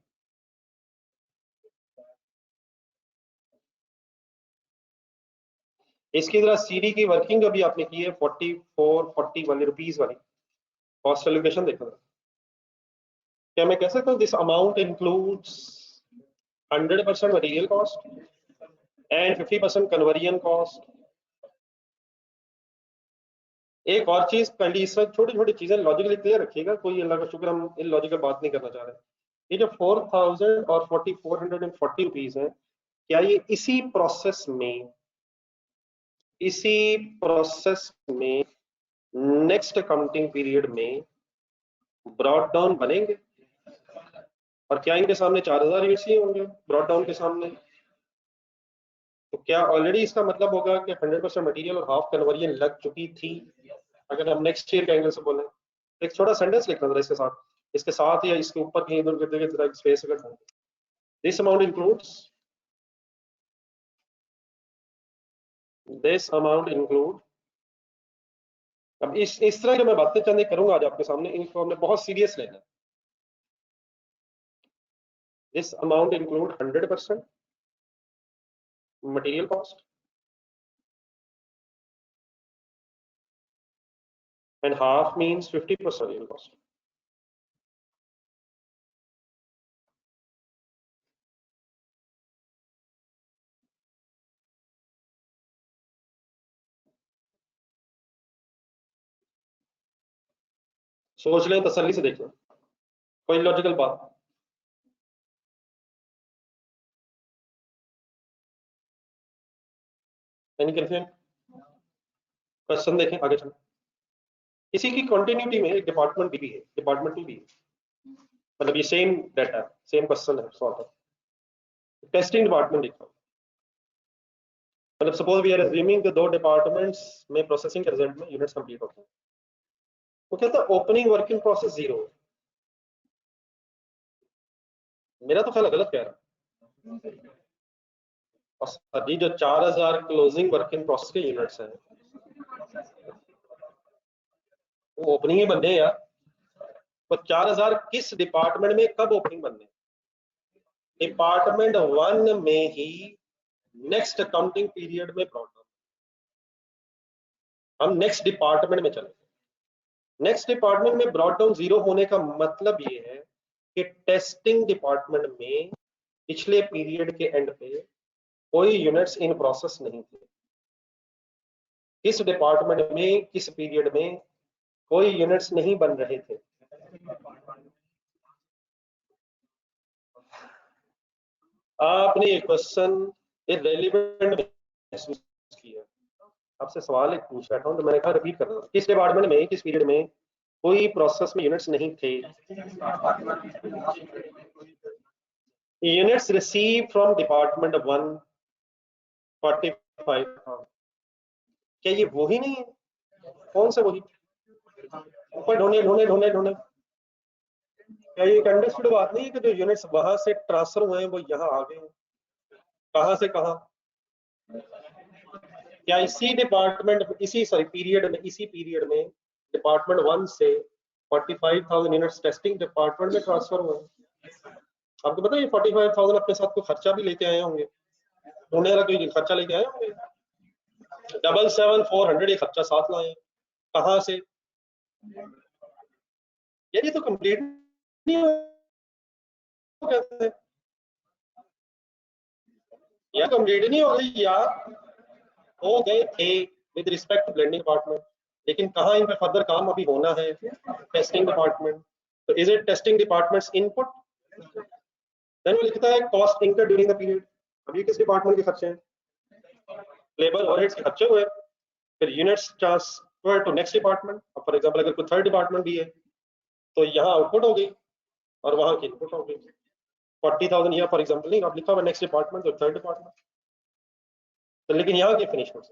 Speaker 1: इसकी जरा सीडी की वर्किंग जो भी आपने की है 4440 रुपीज वाली कॉस्ट एलोकेशन देखो। क्या मैं कह सकता हूँ this amount includes 100% material cost and 50% conversion cost. एक और चीज काइंडली इस वक्त छोटी छोटी चीजें लॉजिकली क्लियर रखिएगा, कोई अल्लाह का शुक्र हम इन लॉजिकल बात नहीं करना चाह रहे। ये जो 4000 और 4440 रुपीज है, क्या ये इसी प्रोसेस में नेक्स्ट अकाउंटिंग पीरियड में ब्रॉड डाउन बनेंगे? और क्या इनके सामने 4000 यूनिट्स ही होंगे ब्रॉड डाउन के सामने? तो क्या ऑलरेडी इसका मतलब होगा कि 100% मटेरियल और हाफ कन्वर्जन लग चुकी थी? अगर हम नेक्स्ट ईयर के एंगल से बोलें, एक छोटा सेंटेंस लिखना जरा इसके साथ या इसके ऊपर कहीं इधर करते जरा स्पेस अगर दिस अमाउंट इंक्लूड। अब इस तरह जो मैं बातें चंद करूंगा आज आपके सामने, इनको हमने बहुत सीरियस लेना। This amount include 100% material cost and half means 50% material cost. सोच लें, तसल्ली से देख लें, कोई लॉजिकल बात। Any confusion? क्वेश्चन देखें आगे चलें। इसी की कंटिन्यूटी में एक डिपार्टमेंट भी है, डिपार्टमेंट 2 भी है, मतलब ये सेम डाटा सेम क्वेश्चन है सॉर्ट ऑफ। टेस्टिंग डिपार्टमेंट देखो, मतलब सपोज वी आर अज्यूमिंग कि 2 डिपार्टमेंट्स में प्रोसेसिंग के रिजल्ट में यूनिट्स कंप्लीट होते हैं, तो कहता है ओपनिंग वर्किंग प्रोसेस 0 है। मेरा तो ख्याल गलत कह रहा है। और सभी जो 4000 क्लोजिंग वर्किंग प्रोसेस के यूनिट्स हैं वो ओपनिंग ही बनने यार। तो 4000 किस डिपार्टमेंट में कब ओपनिंग बनने? डिपार्टमेंट 1 में ही नेक्स्ट अकाउंटिंग पीरियड में ब्रॉड डाउन। हम नेक्स्ट डिपार्टमेंट में चले, नेक्स्ट डिपार्टमेंट में ब्रॉड डाउन 0 होने का मतलब ये है कि टेस्टिंग डिपार्टमेंट में पिछले पीरियड के एंड पे कोई यूनिट्स इन प्रोसेस नहीं थे। किस डिपार्टमेंट में किस पीरियड में कोई यूनिट्स नहीं बन रहे थे? आपने ये क्वेश्चन इररिलेवेंट महसूस किया, आपसे सवाल एक पूछ बैठा हूं तो मैंने कहा रिपीट कर रहा हूं, किस डिपार्टमेंट में किस पीरियड में कोई प्रोसेस में यूनिट्स नहीं थे? Units receive from department 1 45। क्या ये वही नहीं है? कौन सा वही? ऊपर ढूंढे ढूंढे ढूंढे ढूंढे, क्या ये एक अंडरस्टूड बात नहीं है कि जो यूनिट्स वहां से ट्रांसफर हुए हैं वो यहाँ आ गए हैं? कहां से कहां? क्या इसी डिपार्टमेंट इसी पीरियड में डिपार्टमेंट 1 से 45,000 यूनिट्स टेस्टिंग डिपार्टमेंट में ट्रांसफर हुए? आपको पता है ये 45,000 अपने साथ कोई खर्चा भी लेके आए होंगे, ढूंढने वाला कोई खर्चा लेके आए होंगे? 77400 ये खर्चा साथ लाए, कहाँ से? यार ये तो कंप्लीट नहीं हो कैसे, या कंप्लीट नहीं हो गई या हो गए थे with respect to blending department, लेकिन कहाँ इन पे फर्दर काम अभी होना है? Testing department. तो is it testing departments input? Then वो लिखता है cost incur during the period. अभी किस डिपार्टमेंट के खर्चे हैं? लेबर ओवरहेड्स के खर्चे हुए, फिर units transfer to next department. अब फॉर एग्जांपल अगर कोई थर्ड डिपार्टमेंट भी है तो यहाँ आउटपुट हो गई और वहां की इनपुट हो गई। 40,000 यहाँ फॉर एग्जांपल नहीं, आप लिखा हुआ नेक्स्ट डिपार्टमेंट और थर्ड डिपार्टमेंट, तो लेकिन यहाँ के फिनिश में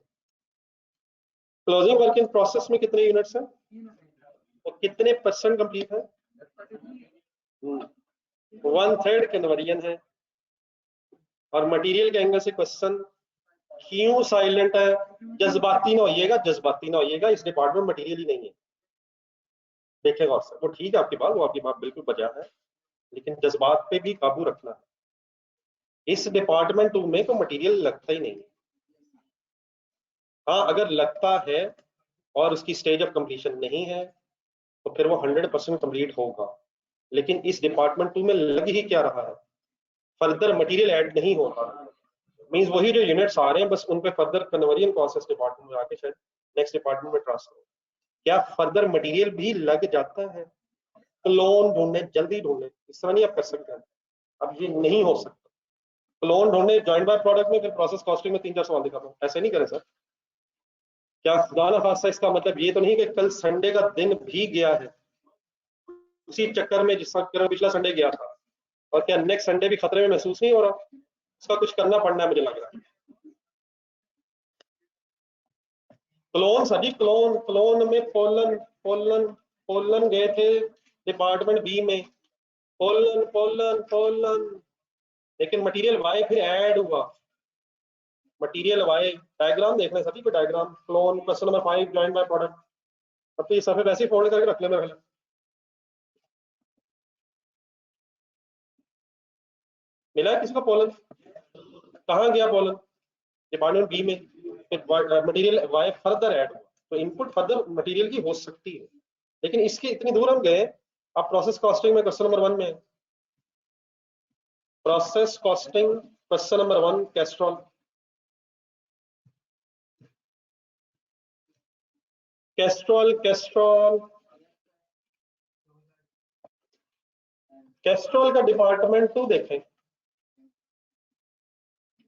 Speaker 1: क्लोजिंग वर्क इन प्रोसेस में कितने यूनिट्स हैं और कितने परसेंट कंप्लीट है? 1/3 कन्वर्जन है। और मटेरियल के एंगल से क्वेश्चन क्यों साइलेंट है? जज्बाती ना होइएगा, जज्बाती ना होइएगा, इस डिपार्टमेंट मटेरियल ही नहीं है। देखेगा और वो ठीक है आपकी बात, वो आपकी बात बिल्कुल बजा है, लेकिन जज्बात पे भी काबू रखना है। इस डिपार्टमेंट 2 में तो मटेरियल लगता ही नहीं है। हाँ अगर लगता है और उसकी स्टेज ऑफ कंप्लीशन नहीं है तो फिर वो 100% कंप्लीट होगा, लेकिन इस डिपार्टमेंट 2 में लग ही क्या रहा है? फर्दर मटेरियल ऐड नहीं हो रहा, मींस वही जो यूनिट्स आ रहे हैं बस उन पे फर्दर कन्वर्जन प्रोसेस डिपार्टमेंट में आके शायद नेक्स्ट डिपार्टमेंट में ट्रांसफर हो। क्या फर्दर मटेरियल भी लग जाता है? क्लोन ढूंढने, जल्दी ढूंढने, इस तरह नहीं आप कर सकते हैं, अब ये नहीं हो सकता। क्लोन ढूंढने ज्वाइंट बाय प्रोडक्ट में, फिर प्रोसेस कॉस्टिंग में 3-4 सवाल दिखाता हूँ, ऐसे नहीं करें सर। क्या खुदा ना खास्ता इसका मतलब ये तो नहीं कि कल संडे का दिन भी गया है उसी चक्कर में जिस चक्कर में पिछला संडे गया था, और क्या नेक्स्ट संडे भी खतरे में महसूस नहीं हो रहा? इसका कुछ करना पड़ना है मुझे लग रहा है। क्लोन सभी क्लोन, क्लोन में पोलन पोलन पोलन गए थे डिपार्टमेंट बी में, पोलन पोलन पोलन, लेकिन मटेरियल वाई फिर ऐड हुआ। मटेरियल वाई डायग्राम देखना है सभी को, diagram clone question number 5 join by product. अब तो ये सफेद वैसे ही फोल्ड करके रख लेना पहले। मिला है किसी को पोलन? कहाँ गया पोलन? डिपार्टमेंट बी में, मटेरियल वाई फर्दर ऐड हुआ, तो इनपुट फर्दर मटेरियल की हो सकती है, लेकिन इसके इतनी दूर हम गए। अब प्रोसेस कॉस्टिंग में क्वेश्चन नंबर 1 में, process costing question number 1 Castrol, Castrol Castrol Castrol का डिपार्टमेंट 2 देखें,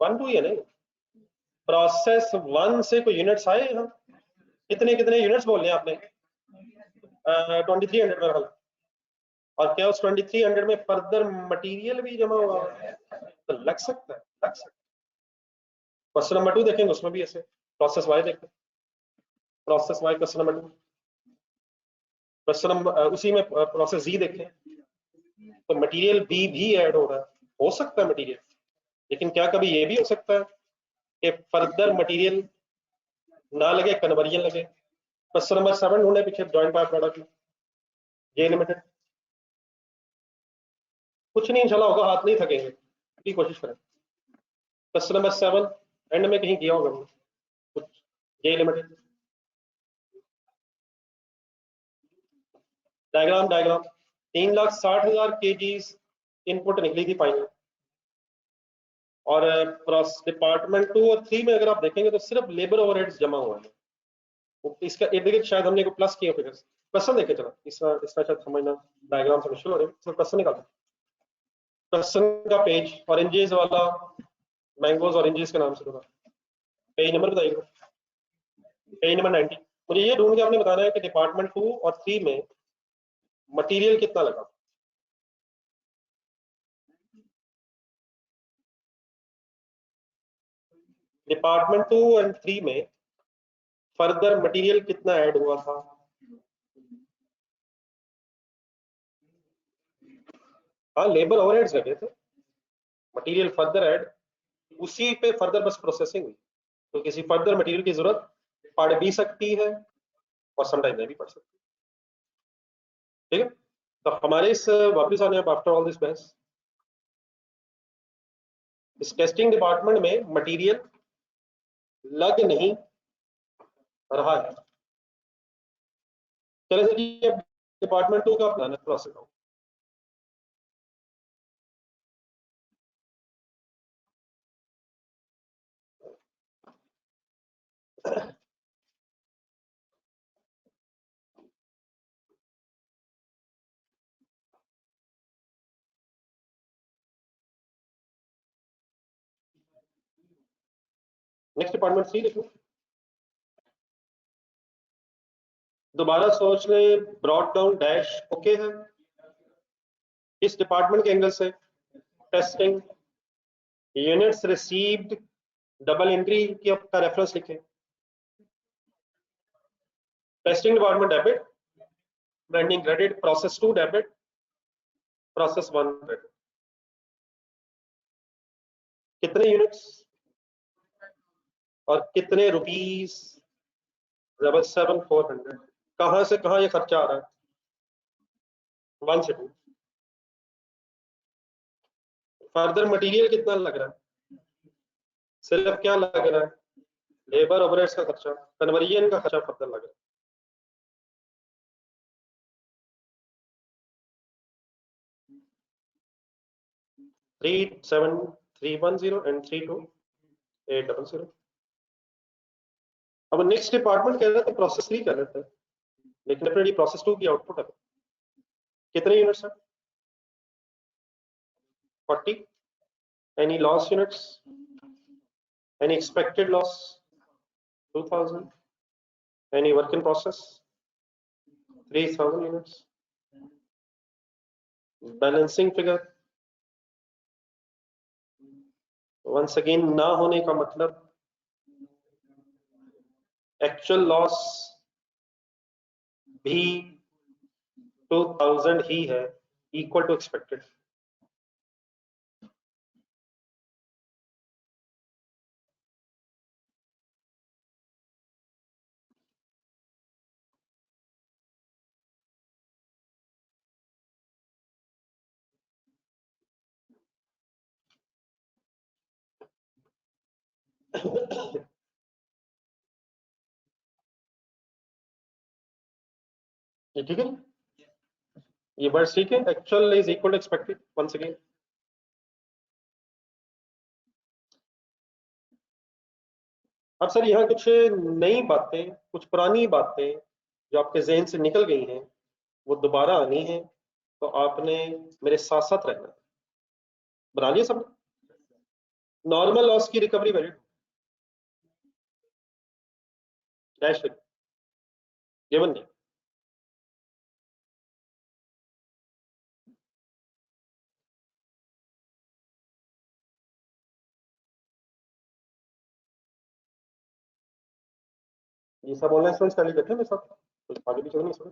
Speaker 1: 1-2 ही है नहीं। प्रोसेस 1 से कोई यूनिट्स आए यहाँ? कितने कितने यूनिट्स बोल रहे हैं आपने? 2300 में। और क्या उस 2300 में फर्दर मटेरियल भी जमा हुआ है? तो लग सकता है, लग सकता है। क्वेश्चन नंबर 2 देखेंगे, उसमें भी ऐसे प्रोसेस वाई देखें, process Y question number 2, question number उसी में प्रोसेस जी देखें, तो मटेरियल बी भी ऐड हो रहा है, हो सकता है मटेरियल, लेकिन क्या कभी ये भी हो सकता है कि फर्दर मटेरियल ना लगे, कन्वर्जन लगे? क्वेश्चन नंबर 7 ढूंढे पीछे जॉइंट बाय प्रोडक्ट में, जे लिमिटेड। कुछ नहीं, इंशाल्लाह होगा, हाथ नहीं थकेंगे, की कोशिश करें। क्वेश्चन नंबर 7 एंड में कहीं किया होगा कुछ, J limited. Diagram diagram 3,60,000 kgs input निकली थी फाइनल, और डिपार्टमेंट 2 और 3 में अगर आप देखेंगे तो सिर्फ लेबर ओवरहेड्स जमा हुआ है। इसका इर्द गिर्द शायद हमने को प्लस किया फिगर्स। क्वेश्चन देखे चलो, इसका शायद समझना डायग्राम से मुश्किल हो रही है, क्वेश्चन निकालते। क्वेश्चन का पेज ऑरेंजेस वाला, मैंगोज ऑरेंजेस के नाम से होगा, पेज नंबर बताइए। Page number 90। मुझे ये ढूंढ के आपने बताना है कि डिपार्टमेंट 2 और 3 में मटेरियल कितना लगा। डिपार्टमेंट 2 एंड 3 में फर्दर मटेरियल कितना ऐड हुआ था? हाँ लेबर ओवरहेड्स लगे थे, मटेरियल फर्दर ऐड, उसी पे फर्दर बस प्रोसेसिंग हुई। तो किसी फर्दर मटेरियल की जरूरत पड़ भी सकती है और समटाइम नहीं भी पड़ सकती है। ठीक है, तो हमारे इस वापस आने आफ्टर ऑल दिस बहस, इस टेस्टिंग डिपार्टमेंट में मटेरियल लग नहीं रहा है। चलो सर जी, अब डिपार्टमेंट 2 का प्लान प्रोसेस हो। नेक्स्ट डिपार्टमेंट 3 देखो, दोबारा सोच ले, ब्रॉड डाउन डैश ओके है। इस डिपार्टमेंट के एंगल से testing units received double entry की आपका रेफरेंस लिखें। Testing department debit, branding credit, process 2 debit, process 1 credit. कितने यूनिट्स और कितने रुपीस? 7,400। कहां से कहां ये खर्चा आ रहा है? 1 से 2। फर्दर मटेरियल कितना लग रहा है? सिर्फ क्या लग रहा है? लेबर ओवरहेड्स का खर्चा, कन्वर्जन का खर्चा फर्दर लग रहा है। 37310 एंड 32800। अब नेक्स्ट डिपार्टमेंट कह रहे थे प्रोसेस 3 कर रहे थे, लेकिन डेफिनेटली प्रोसेस 2 की आउटपुट है। कितने यूनिट्स है? 40। Any loss units? Any expected loss? 2000। Any work in process? 3000 units. Balancing figure once again ना होने का मतलब एक्चुअल लॉस भी 2000 ही है, इक्वल टू एक्सपेक्टेड। ये ठीक है, ये वर्ड ठीक है। Actual is equal to expected once again. अब सर यहाँ कुछ नई बातें, कुछ पुरानी बातें जो आपके जहन से निकल गई हैं वो दोबारा आनी है, तो आपने मेरे साथ साथ रहना है। बना लिया सब? नॉर्मल लॉस की रिकवरी वैल्यू डैश गिवन नहीं। ये सब ऑनलाइन स्टूडेंट्स पहले बैठे मेरे साथ, कुछ आगे पीछे नहीं सुने।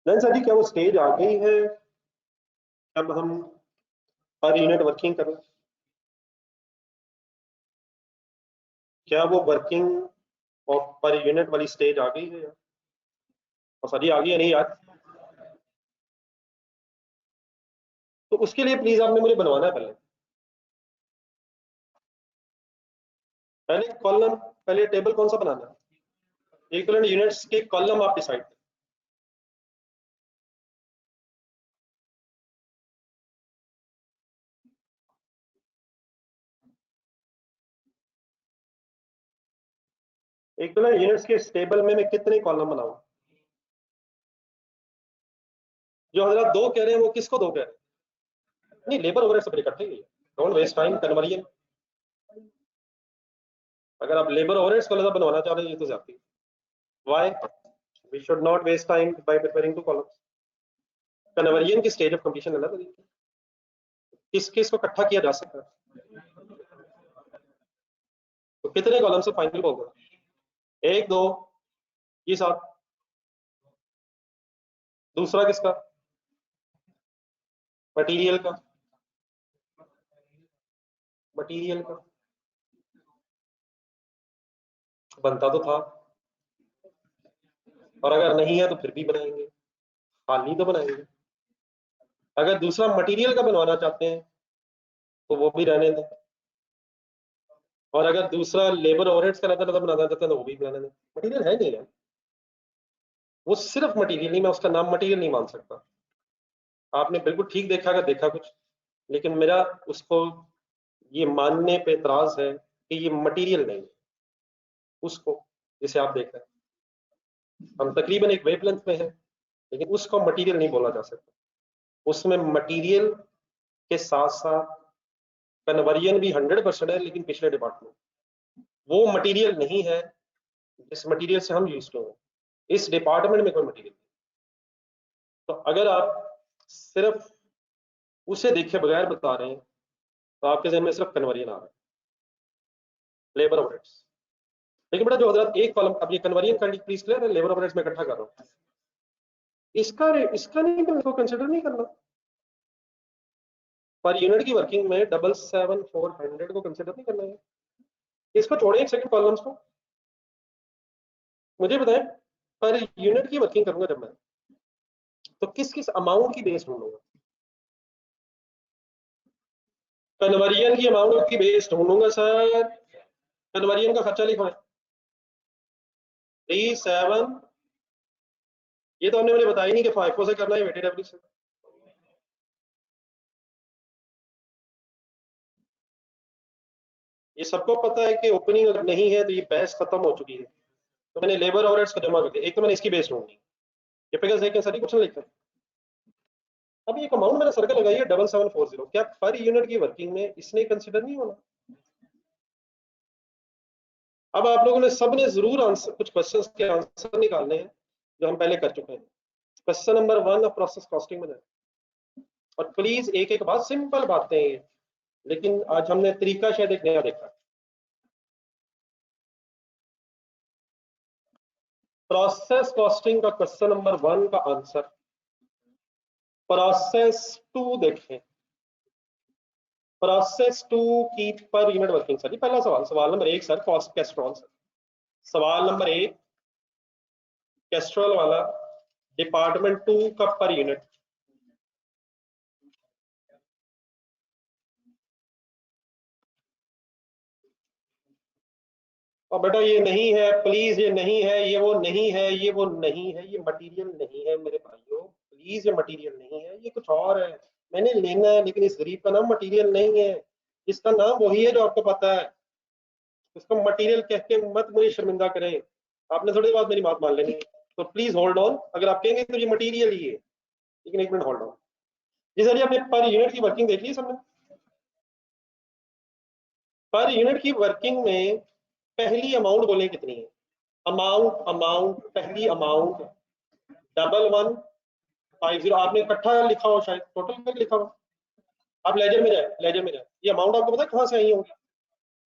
Speaker 1: नहीं सर जी, क्या वो स्टेज आ गई है अब हम पर यूनिट वर्किंग करें? क्या वो वर्किंग और पर यूनिट वाली स्टेज आ गई है यार? और सर जी आ गई है नहीं यार? तो उसके लिए प्लीज आपने मुझे बनवाना है पहले। पहले कॉलम, पहले टेबल कौन सा बनाना है? इक्विवेलेंट यूनिट्स के कॉलम आप डिसाइड करें। इक्विवेलेंट यूनिट्स के इस टेबल में मैं कितने कॉलम बनाऊं? जो हजरत 2 कह रहे हैं वो किसको 2 कह रहे हैं? नहीं, लेबर ओवरहेड सब इकट्ठे ही है। Don't waste time conversion. अगर आप लेबर ओवरहेड्स को अलग बनवाना चाह रहे हैं ये तो ज्यादा है। Why? We should not waste time by preparing 2 columns. Conversion की स्टेज ऑफ कंप्लीशन अलग होगी, किस किस को इकट्ठा किया जा सकता है। तो कितने कॉलम से फाइनल बोल दो? 1 2 ये 7। दूसरा किसका? मटेरियल का। मटेरियल का बनता तो था, और अगर नहीं है तो फिर भी बनाएंगे, खाली तो बनाएंगे। अगर दूसरा मटेरियल का बनवाना चाहते हैं तो वो भी रहने दें, और अगर दूसरा लेबर ओवरहेड्स का रहता बनाना चाहते हैं तो वो भी बनाने दें। मटेरियल है नहीं है, वो सिर्फ मटेरियल नहीं, मैं उसका नाम मटेरियल नहीं मान सकता। आपने बिल्कुल ठीक देखा, अगर देखा कुछ, लेकिन मेरा उसको ये मानने पे एतराज है कि ये मटेरियल नहीं है उसको, जिसे आप देख रहे हैं। हम तकरीबन एक वेवलेंथ में है, लेकिन उसको मटेरियल नहीं बोला जा सकता। उसमें मटेरियल के साथ साथ कन्वर्जन भी 100% है, लेकिन पिछले डिपार्टमेंट वो मटेरियल नहीं है जिस मटेरियल से हम यूज टू हैं। इस डिपार्टमेंट में कोई मटेरियल नहीं। तो अगर आप सिर्फ उसे देखे बगैर बता रहे हैं तो आपके जहन में सिर्फ कन्वर्जन आ रहा है, लेबर ओवरहेड्स। लेकिन बेटा जो हजरत एक कॉलम, अब ये कन्वर्जन का प्लीज क्लियर है, लेबर ओवरहेड्स में इकट्ठा कर रहा हूँ, इसका इसका नहीं, इसको कंसिडर नहीं करना। पर यूनिट की वर्किंग में 77400 को कंसिडर नहीं करना है। इसको छोड़े एक सेकंड, कॉलम्स को मुझे बताएं, पर यूनिट की वर्किंग करूंगा जब मैं, तो किस किस अमाउंट की बेस ढूंढूंगा? कन्वर्जन की अमाउंट की बेस ढूंढूंगा सर। कन्वर्जन का खर्चा लिखो 37, ये तो हमने मुझे बताया नहीं कि फाइफो से करना है वेटेड एवरेज से। ये सबको पता है कि ओपनिंग अगर नहीं है तो ये बहस खत्म हो चुकी है। तो मैंने लेबर ओवरहेड्स को जमा कर दिया। एक तो मैंने इसकी बेस ढूंढनी, ये फिगर्स देखें सर, कुछ नहीं लिखा। अब एक अमाउंट मैंने सर्कल लगाई है 7740, क्या पर यूनिट की वर्किंग में इसने कंसिडर नहीं होना? अब आप लोगों ने सबने जरूर आंसर, कुछ क्वेश्चंस के आंसर निकालने हैं जो हम पहले कर चुके हैं। Question number 1 of process costing में, और प्लीज एक एक बात, सिंपल बातें हैं, लेकिन आज हमने तरीका शायद एक नया देखा। प्रोसेस कॉस्टिंग का क्वेश्चन नंबर 1 का आंसर, प्रोसेस 2 देखें। प्रोसेस 2 की पर यूनिट वर्किंग सर, पहला सवाल, सवाल number 1 sir, cost Castrol sir. सवाल नंबर 1 कैस्ट्रॉल वाला, डिपार्टमेंट 2 का पर यूनिट। और बेटा ये नहीं है, प्लीज ये नहीं है, ये वो नहीं है, ये वो नहीं है, ये मटेरियल नहीं है मेरे भाइयों, प्लीज ये मटेरियल नहीं है, ये कुछ और है। मैंने लेना है, लेकिन इस गरीब का नाम मटेरियल नहीं है। इसका नाम वही है जो आपको पता है। उसको मटेरियल कह के मत मुझे शर्मिंदा करें। आपने थोड़ी बात मेरी बात मान लेनी है, तो प्लीज होल्ड ऑन। अगर आप कहेंगे तो ये मटेरियल ही है, लेकिन एक मिनट होल्ड ऑन। जी सर, आपने पर यूनिट की वर्किंग देख ली सबने? पर यूनिट की वर्किंग में पहली अमाउंट बोले कितनी है? अमाउंट, अमाउंट, पहली अमाउंट 1150। आपने इकट्ठा लिखा हो, शायद टोटल में लिखा हो। आप लेजर में जाए, लेजर में जाए, ये अमाउंट आपको पता है कहाँ से आई होंगी?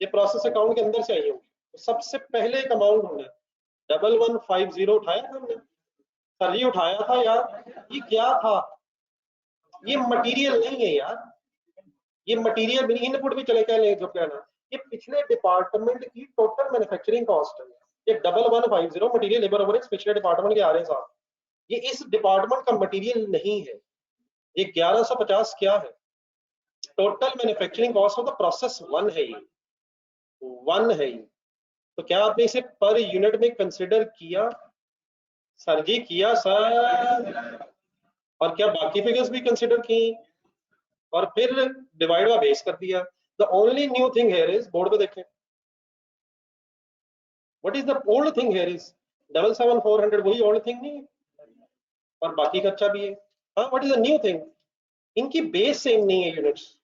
Speaker 1: ये प्रोसेस अकाउंट के अंदर से आई होंगी। तो सबसे पहले एक अमाउंट होना है 1150, उठाया था हमने सर जी, उठाया था यार। ये क्या था? ये मटेरियल नहीं है यार, ये मटेरियल भी इनपुट भी चले क्या ले जो क्या ना, ये पिछले डिपार्टमेंट की टोटल मैन्युफैक्चरिंग कॉस्ट है। ये 1150 मटेरियल लेबर ओवरहेड्स पिछले डिपार्टमेंट के आ रहे हैं साहब। ये इस डिपार्टमेंट का मटेरियल नहीं है। ये 1150 क्या है? Total manufacturing cost of the process 1 है, ये 1 है ये। तो क्या आपने इसे पर यूनिट में कंसिडर किया? सर जी किया सर। और क्या बाकी फिगर्स भी कंसिडर की? और फिर डिवाइड बाय बेस कर दिया। The only new thing here is, board पे देखें, what is the old thing here is 77400, वही ओल्ड थिंग नहीं है, और बाकी खर्चा भी है। हाँ, what is the new thing? इनकी बेस सेम नहीं है यूनिट्स।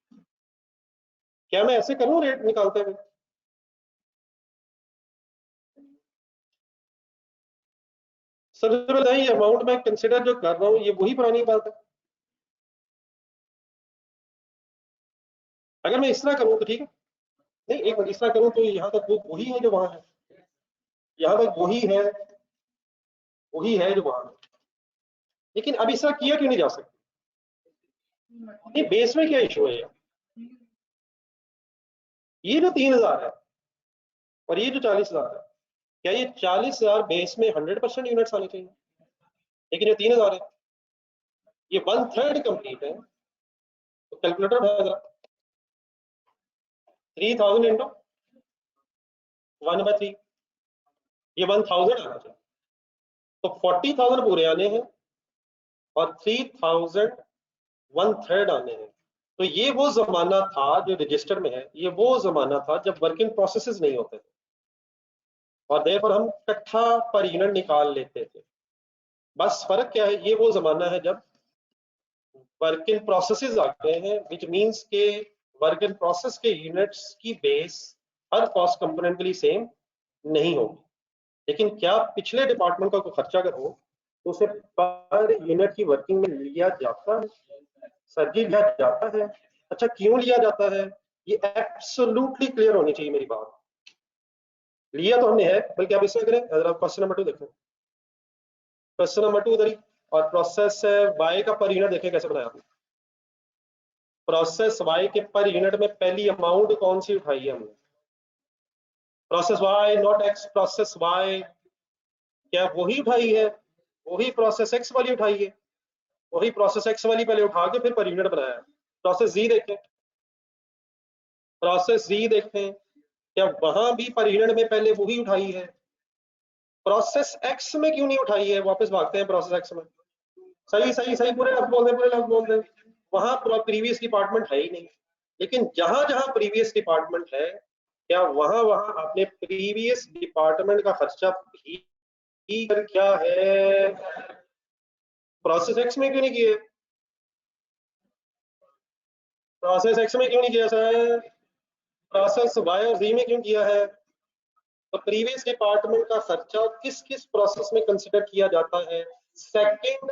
Speaker 1: क्या मैं ऐसे करूं रेट निकालते हुए? सबसे पहले ये अमाउंट मैं कंसिडर जो कर रहा हूँ ये वही पुरानी बात है। अगर मैं इस तरह करूँ तो ठीक है, नहीं एक मिनट, इस तरह करूँ तो यहाँ तक वो वही है जो वहां है, यहाँ तक वही है, वही है जो वहां है। लेकिन अब इस तरह किया क्यों नहीं जा सकता? ये बेस में क्या इशू है? ये जो 3000 है और ये जो 40,000 है, क्या ये 40,000 बेस में 100% यूनिट्स आने चाहिए? लेकिन ये 3000 है, ये 1/3 कंप्लीट है। तो कैलकुलेटर है जरा, 3000 इंटू 1/3, ये 1000 आना चाहिए। तो 40,000 पूरे आने हैं और 3000 1/3 आने हैं। तो ये वो जमाना था जो रजिस्टर में है, ये वो जमाना था जब वर्किंग प्रोसेसेस नहीं होते थे और देर पर हम इकट्ठा पर यूनिट निकाल लेते थे। बस फर्क क्या है, ये वो जमाना है जब वर्क इन प्रोसेसेस आ गए हैं, विच मींस के वर्क इन प्रोसेस के यूनिट्स की बेस हर कॉस्ट कंपोनेंट के लिए सेम नहीं होगी। लेकिन क्या पिछले डिपार्टमेंट का कोई खर्चा अगर हो तो उसे पर यूनिट की वर्किंग में लिया जाता है? सर जी लिया जाता है। अच्छा क्यों लिया जाता है? ये एब्सोल्युटली क्लियर होनी चाहिए मेरी बात। लिया तो हमने है, बल्कि आप इसमें करें, अगर आप क्वेश्चन नंबर 2 देखें, क्वेश्चन नंबर 2 उधर ही, और प्रोसेस वाई का पर यूनिट देखें कैसे बनाया आपने। प्रोसेस वाई के पर यूनिट में पहली अमाउंट कौन सी उठाई है हमने? Process Y not X, process Y क्या वही उठाई है? वही प्रोसेस एक्स वाली उठाई है, वही प्रोसेस एक्स वाली पहले उठा के फिर पर यूनिट बनाया है। प्रोसेस जी देखें, प्रोसेस जी देखें, क्या वहां भी पर यूनिट में पहले वही उठाई है? प्रोसेस एक्स में क्यों नहीं उठाई है? वापस भागते हैं प्रोसेस एक्स में। सही सही सही, पूरे लफ्ज बोल दें, पूरे लफ्ज बोल दें। वहां प्रीवियस डिपार्टमेंट है ही नहीं। लेकिन जहां जहां प्रीवियस डिपार्टमेंट है, क्या वहां वहां आपने प्रीवियस डिपार्टमेंट का खर्चा भी क्या है? प्रोसेस एक्स में क्यों नहीं किए? प्रोसेस एक्स में क्यों नहीं किया सर? प्रोसेस वाई और जी में क्यों किया है? तो प्रीवियस डिपार्टमेंट का खर्चा किस किस प्रोसेस में कंसिडर किया जाता है? Second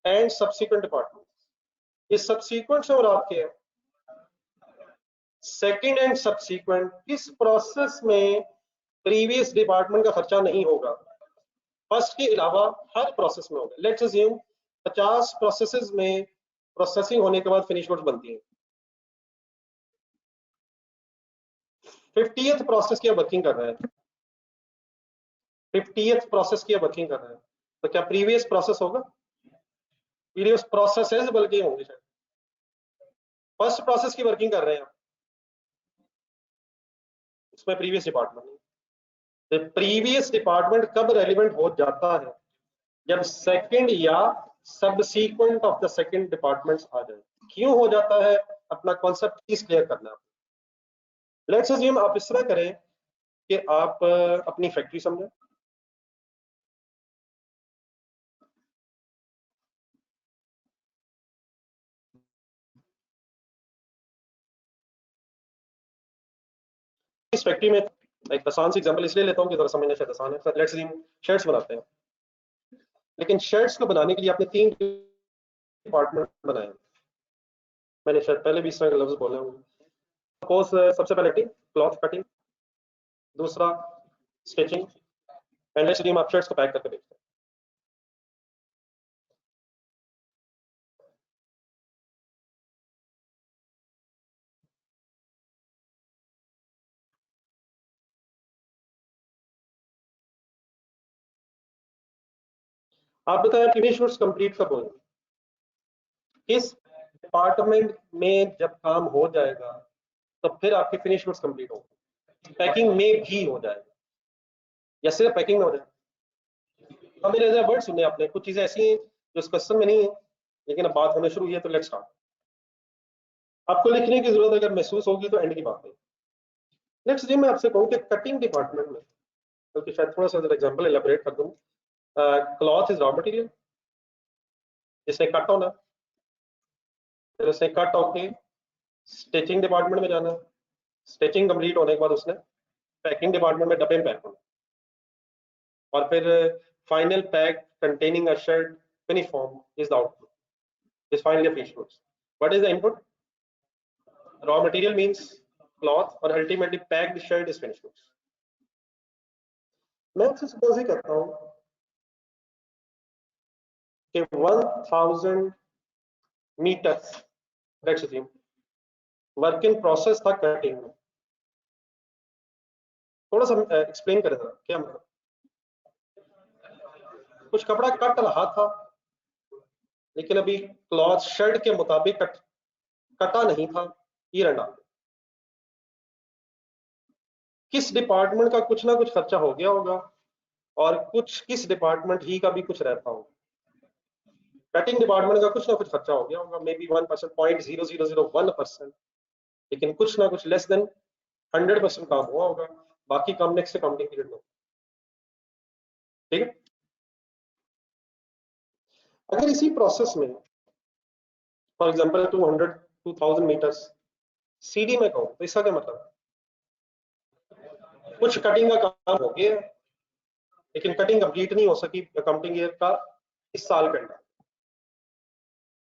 Speaker 1: and subsequent department. इस सब्सिक्वेंट से और आपके सेकंड एंड सब्सिक्वेंट किस प्रोसेस में प्रीवियस डिपार्टमेंट का खर्चा नहीं होगा? फर्स्ट के अलावा हर प्रोसेस में होगा। लेट्स अज्यूम 50 प्रोसेसेस में प्रोसेसिंग होने के बाद फिनिश गुड्स बनती है। 50th प्रोसेस की वर्किंग कर रहे हैं, 50th प्रोसेस की वर्किंग कर रहे हैं, तो क्या प्रीवियस प्रोसेस होगा? प्रीवियस प्रोसेसेस बल्कि होंगे शायद। फर्स्ट प्रोसेस की वर्किंग कर रहे हैं, उसमें प्रीवियस डिपार्टमेंट नहीं। तो प्रीवियस डिपार्टमेंट कब रेलिवेंट हो जाता है? जब सेकंड या subsequent of the second departments आ जाए। क्यों हो जाता है? अपना कॉन्सेप्ट प्लीज क्लियर करना। लेट्स अज्यूम आप इस तरह करें कि आप अपनी फैक्ट्री समझें, इस फैक्ट्री में एक आसान सी एग्जांपल इसलिए लेता हूं कि जरा समझना शायद आसान है। लेट्स अज्यूम शर्ट्स बनाते हैं, लेकिन शर्ट्स को बनाने के लिए आपने 3 डिपार्टमेंट बनाए हैं। मैंने शायद पहले भी इस तरह के लफ्ज बोले होंगे। सपोज सबसे पहले कटिंग, क्लॉथ कटिंग, दूसरा स्टिचिंग, एंड लेट्स अज्यूम आप शर्ट्स को पैक करके बेचते हैं। आप बताएं फिनिश गुड्स कंप्लीट कब होंगे? किस डिपार्टमेंट में जब काम हो जाएगा तो फिर आपकी फिनिश गुड्स कंप्लीट होगी? पैकिंग में भी हो जाएगा या सिर्फ पैकिंग में हो जाएगा? अब मेरे जरा वर्ड सुनने आपने, कुछ चीजें ऐसी हैं जो इस क्वेश्चन में नहीं है, लेकिन अब बात होने शुरू हुई है तो लेट्स स्टार्ट। आपको लिखने की जरूरत अगर महसूस होगी तो एंड की बात है। नेक्स्ट जी मैं आपसे कहूँ कि कटिंग डिपार्टमेंट में, बल्कि शायद थोड़ा सा एग्जाम्पल एलाबोरेट कर दूँ। क्लॉथ इज रॉ मटेरियल, जिसने कट होना, फिर उसने कट होके स्टिचिंग डिपार्टमेंट में जाना, स्टिचिंग कंप्लीट होने के बाद उसने पैकिंग डिपार्टमेंट में डब्बे में पैक होना, और फिर final pack containing a shirt finished form is the output, is finally a finished goods. What is the input? Raw material means cloth, और ultimately packed shirt is finished goods. मैं आपसे सपोज ही करता हूँ कि 1000 metres let's assume work in process था कटिंग में। थोड़ा सा एक्सप्लेन करें जरा, क्या मतलब? कुछ कपड़ा कट रहा था लेकिन अभी क्लॉथ शर्ट के मुताबिक कटा नहीं था, ये रंडा। किस डिपार्टमेंट का कुछ ना कुछ खर्चा हो गया होगा और कुछ किस डिपार्टमेंट ही का भी कुछ रहता होगा। कटिंग डिपार्टमेंट का कुछ ना कुछ खर्चा हो गया होगा, मे बी 1%, 0.0001%, लेकिन कुछ ना कुछ लेस देन 100% काम हुआ होगा, बाकी काम नेक्स्ट अकाउंटिंग पीरियड में। ठीक है। अगर इसी प्रोसेस में फॉर एग्जांपल 2000 मीटर्स सीडी में कहूं तो इसका क्या मतलब? कुछ कटिंग का काम हो गया लेकिन कटिंग कंप्लीट नहीं हो सकी अकाउंटिंग ईयर का इस साल का।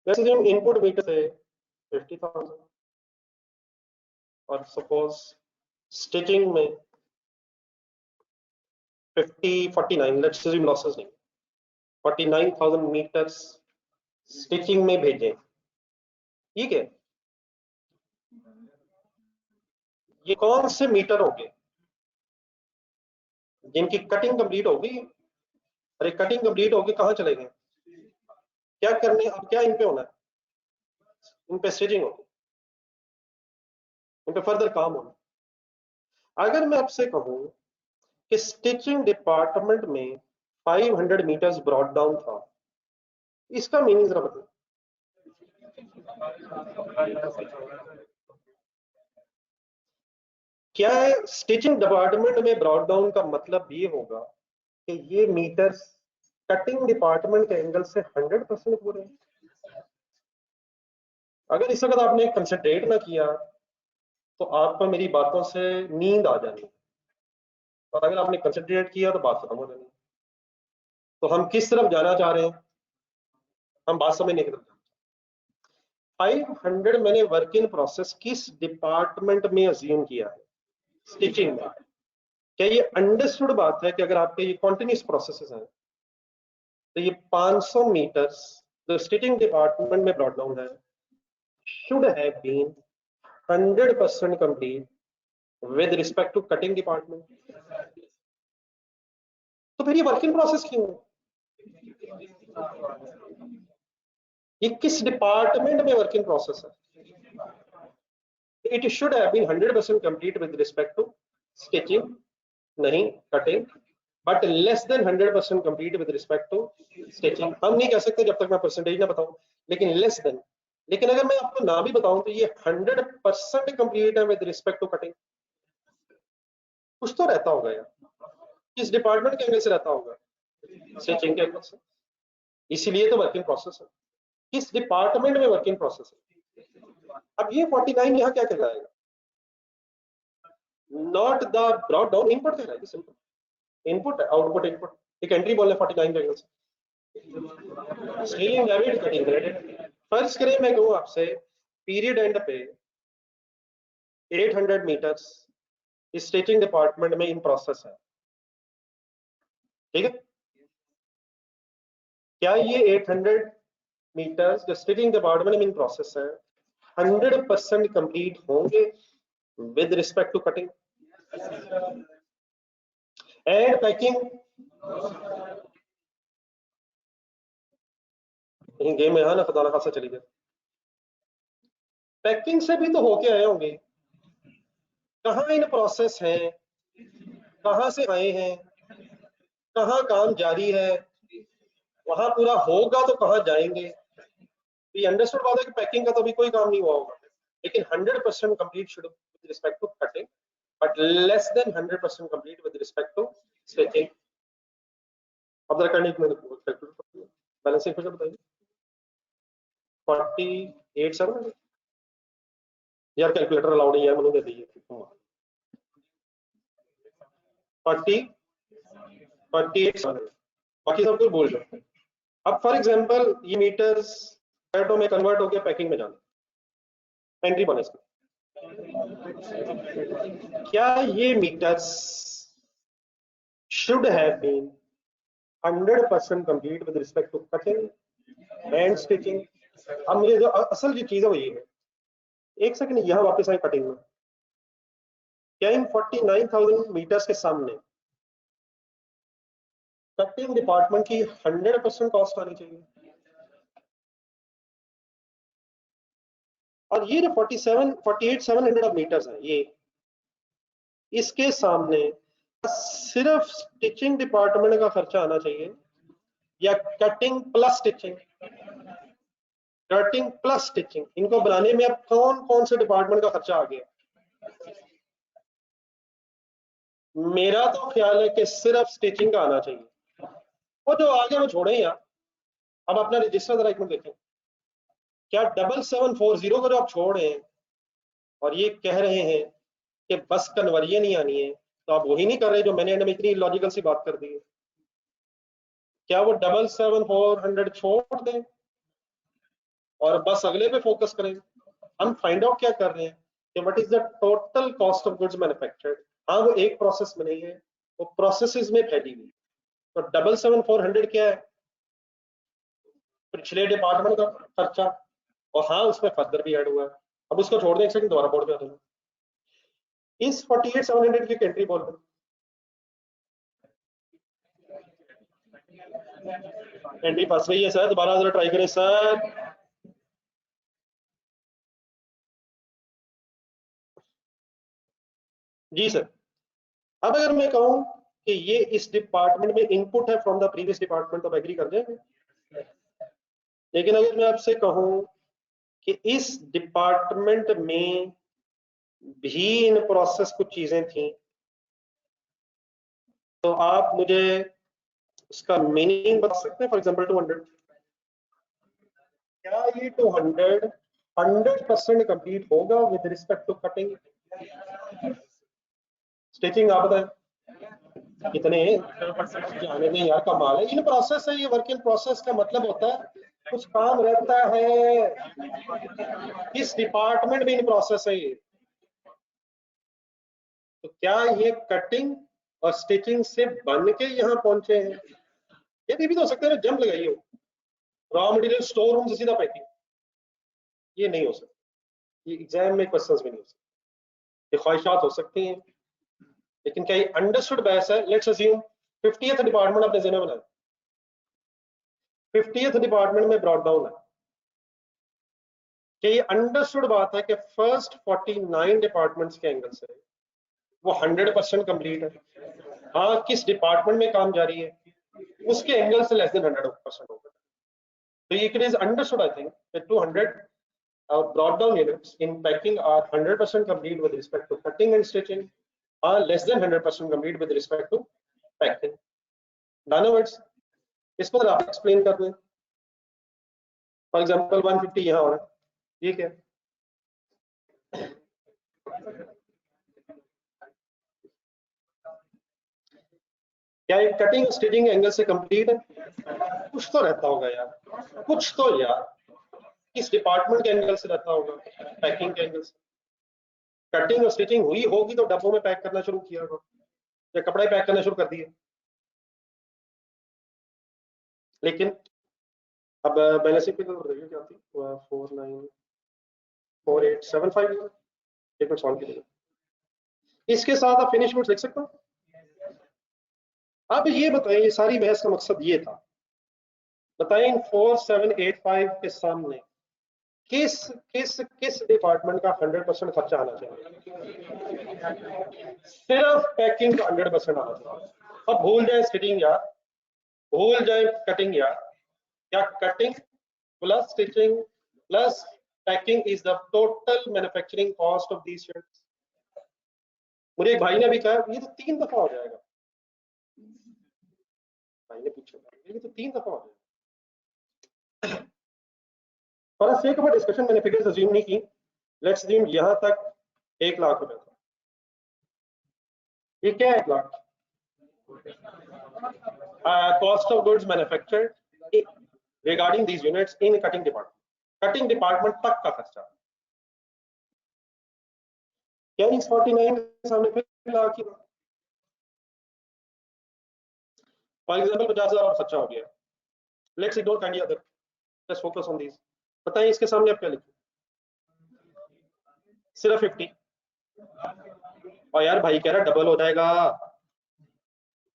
Speaker 1: वैसे हम इनपुट मीटर से 50,000 और सपोज स्टिचिंग में 49 लेट्स अज्यूम लॉसेस नहीं, 49,000 मीटर्स स्टिचिंग में भेजें। ठीक है, ये कौन से मीटर होंगे जिनकी कटिंग कंप्लीट होगी? अरे कटिंग कंप्लीट होगी, कहां चले गए? क्या करने, अब क्या इन पे होना है? इन पे स्टिचिंग होगी, इन पे फर्दर काम होना। अगर मैं आपसे कहूं कि स्टिचिंग डिपार्टमेंट में 500 मीटर्स ब्रॉड डाउन था, इसका मीनिंग जरा बताओ। क्या स्टिचिंग डिपार्टमेंट में ब्रॉड डाउन का मतलब ये होगा कि ये मीटर्स कटिंग डिपार्टमेंट के एंगल से 100% पूरे हैं? अगर इस वक्त आपने कंसंट्रेट ना किया तो आपको मेरी बातों से नींद आ जानी, और अगर आपने कंसंट्रेट किया तो बात खत्म हो जानी। तो हम किस तरफ जाना चाह रहे हैं? हम बात समझने की तरफ। 500 मैंने वर्क इन प्रोसेस किस डिपार्टमेंट में अज्यूम किया है? स्टिचिंग में। क्या ये अंडरस्टूड बात है कि अगर आपके ये कॉन्टिन्यूस प्रोसेसेस हैं तो ये 500 मीटर्स जो स्टिचिंग डिपार्टमेंट में ब्रॉट डाउन है should have been 100% complete with respect to cutting department? तो फिर ये वर्क इन प्रोसेस क्यों है? ये किस डिपार्टमेंट में वर्क इन प्रोसेस है? It should have been 100% complete with respect to stitching, नहीं cutting, but less than 100% complete with respect to stitching। हम नहीं कह सकते जब तक मैं परसेंटेज ना बताऊं, लेकिन less than। लेकिन अगर मैं आपको ना भी बताऊं तो ये 100% कंप्लीट है विद रिस्पेक्ट टू कटिंग। कुछ तो रहता होगा यार, किस डिपार्टमेंट के एंगल से रहता होगा? स्टिचिंग के एंगल से, इसीलिए तो वर्किंग प्रोसेस है। किस डिपार्टमेंट में वर्किंग प्रोसेस है? अब ये 49 यहाँ क्या कहलाएगा? Not the brought down, input कहलाएगा, सिंपल इनपुट है, आउटपुट इनपुट। एक एंट्री बोलना 49 के एंगल से, स्टीलिंग डेबिट कटिंग क्रेडिट। फर्ज करें मैं कहूं आपसे पीरियड एंड पे 800 मीटर्स स्टिचिंग डिपार्टमेंट में इन प्रोसेस है, ठीक है? क्या ये 800 मीटर्स जो स्टिचिंग डिपार्टमेंट में इन प्रोसेस है 100% कंप्लीट होंगे with respect to cutting and packing? गेम में ना खुदा ना खासा चली गई। पैकिंग से भी तो होके आए होंगे, कहाँ इन प्रोसेस हैं, कहाँ से आए हैं, कहाँ काम जारी है, वहां पूरा होगा तो कहाँ जाएंगे? ये अंडरस्टूड बात है कि पैकिंग का तो अभी कोई काम नहीं हुआ होगा, लेकिन 100% complete should with respect to cutting, but less than 100% complete with respect to stitching. अब जरा करने की बैलेंसिंग फिगर बताइए। 48 यार कैलकुलेटर अलाउड नहीं है, मैंने दे दी है 48, बाकी सब कुछ बोल सकते हैं। अब फॉर एग्जांपल ये मीटर्स पैटो में कन्वर्ट होकर पैकिंग में जाना, एंट्री बने इसमें। क्या ये metres should have been 100% complete with respect to cutting and stitching. अब मुझे जो असल जो चीज है वो ये है, एक सेकंड यहाँ वापस आए कटिंग में। क्या इन 49,000 मीटर्स के सामने कटिंग डिपार्टमेंट की 100% कॉस्ट आनी चाहिए? और ये जो 48,700 मीटर्स है, ये इसके सामने सिर्फ स्टिचिंग डिपार्टमेंट का खर्चा आना चाहिए या cutting plus stitching? Cutting plus stitching, इनको बनाने में अब कौन कौन से डिपार्टमेंट का खर्चा आ गया? मेरा तो ख्याल है कि सिर्फ स्टिचिंग का आना चाहिए। वो जो आगे वो छोड़े यार, अब अपना रजिस्टर जरा एक मिनट देखें। क्या 7740 को जो आप छोड़ रहे हैं और ये कह रहे हैं कि बस कन्वर्जन नहीं आनी है, तो आप वही नहीं कर रहे जो मैंने एंड में इतनी लॉजिकल सी बात कर दी है। क्या वो 77,400 छोड़ दें और बस अगले पे फोकस करें? हम फाइंड आउट क्या कर रहे हैं कि what is the total cost of goods manufactured. हाँ वो एक प्रोसेस में नहीं है, वो प्रोसेसेस में फैली हुई। तो 77,400 क्या है? पिछले डिपार्टमेंट का खर्चा, और हाँ उसमें फर्दर भी ऐड हुआ है। अब उसको छोड़ दें, एक सेकंड दोबारा बोर्ड पे आ जाना। इस 48,700 की एंट्री बोल दो, एंट्री फंस रही है सर, दोबारा जरा ट्राई करें सर। जी सर। अब अगर मैं कहूं कि ये इस डिपार्टमेंट में इनपुट है फ्रॉम द प्रीवियस डिपार्टमेंट, तो एग्री कर देंगे। लेकिन अगर मैं आपसे कहूं कि इस डिपार्टमेंट में भी इन प्रोसेस कुछ चीजें थी, तो आप मुझे उसका मीनिंग बता सकते हैं? फॉर एग्जांपल 200, क्या ये 200 100% कंप्लीट होगा with respect to cutting stitching? आप बताएं कितने जाने दें यार, कमाल है। इन प्रोसेस है, ये वर्क इन प्रोसेस का मतलब होता है कुछ काम रहता है, किस डिपार्टमेंट में इन प्रोसेस है ये। तो क्या ये कटिंग और स्टिचिंग से बन के यहाँ पहुंचे हैं? ये भी तो हो सकता है जंप लगाई हो रॉ मटेरियल स्टोर रूम से सीधा पैकिंग। ये नहीं हो सकता, ये एग्जाम में क्वेश्चंस भी नहीं हो सकते। ये ख्वाहिशात हो सकती हैं, लेकिन क्या ये अंडरस्टूड बहस है? लेट्स अज्यूम 50th डिपार्टमेंट आपने जिन्हें बनाया, 50th डिपार्टमेंट में ब्रॉट डाउन है कि ये अंडरस्टूड बात है कि फर्स्ट 49 डिपार्टमेंट्स के एंगल से वो 100% कंप्लीट है। हाँ किस डिपार्टमेंट में काम जारी है उसके एंगल से लेस देन 100% होगा। तो it is understood, I think, that 200 brought down units in packing are 100% complete with respect to cutting and stitching, are less than 100% complete with respect to packing. In other words, इसको आप एक्सप्लेन कर दें। फॉर एग्जांपल 150 यहाँ हो रहा है, ठीक है, क्या ये कटिंग स्टिचिंग एंगल से कंप्लीट है? कुछ तो रहता होगा यार, कुछ तो यार किस डिपार्टमेंट के एंगल से रहता होगा? पैकिंग के एंगल से। कटिंग और स्टिचिंग हुई होगी तो डब्बों में पैक करना शुरू किया होगा या कपड़े पैक करना शुरू कर दिए। लेकिन अब बैलेंस शीट पे तो बताइए क्या थी? 494875 एक मिनट सॉल्व कीजिए। इसके साथ आप फिनिश गुड्स लिख सकते हो। अब ये बताइए, ये सारी बहस का मकसद ये था, बताएं इन 4785 के सामने किस किस किस डिपार्टमेंट का 100% खर्चा आना चाहिए? सिर्फ पैकिंग का 100% आना चाहिए। अब भूल जाए स्टिचिंग यार, भूल जाए कटिंग यार, क्या cutting plus stitching plus packing is the total manufacturing cost of these shirts? मुझे एक भाई ने भी कहा ये तो 3 दफा हो जाएगा। भाई ने पूछा ये तो 3 दफा हो जाएगा। फॉर सेक ऑफ डिस्कशन मैंने फिगर्स अज्यूम नहीं की। लेट्स अज्यूम यहां तक 1 लाख रुपए था। ये क्या है 1 lakh? Cost of goods manufactured regarding these units in cutting department, cutting department तक का खर्चा। क्या इस 49 के सामने फिर लाख की? फॉर एग्जांपल 50,000 और खर्चा हो गया। Let's ignore kindly other let's focus on these. बताइए इसके सामने आप क्या लिखें? सिर्फ 50। और यार भाई कह रहा डबल हो जाएगा,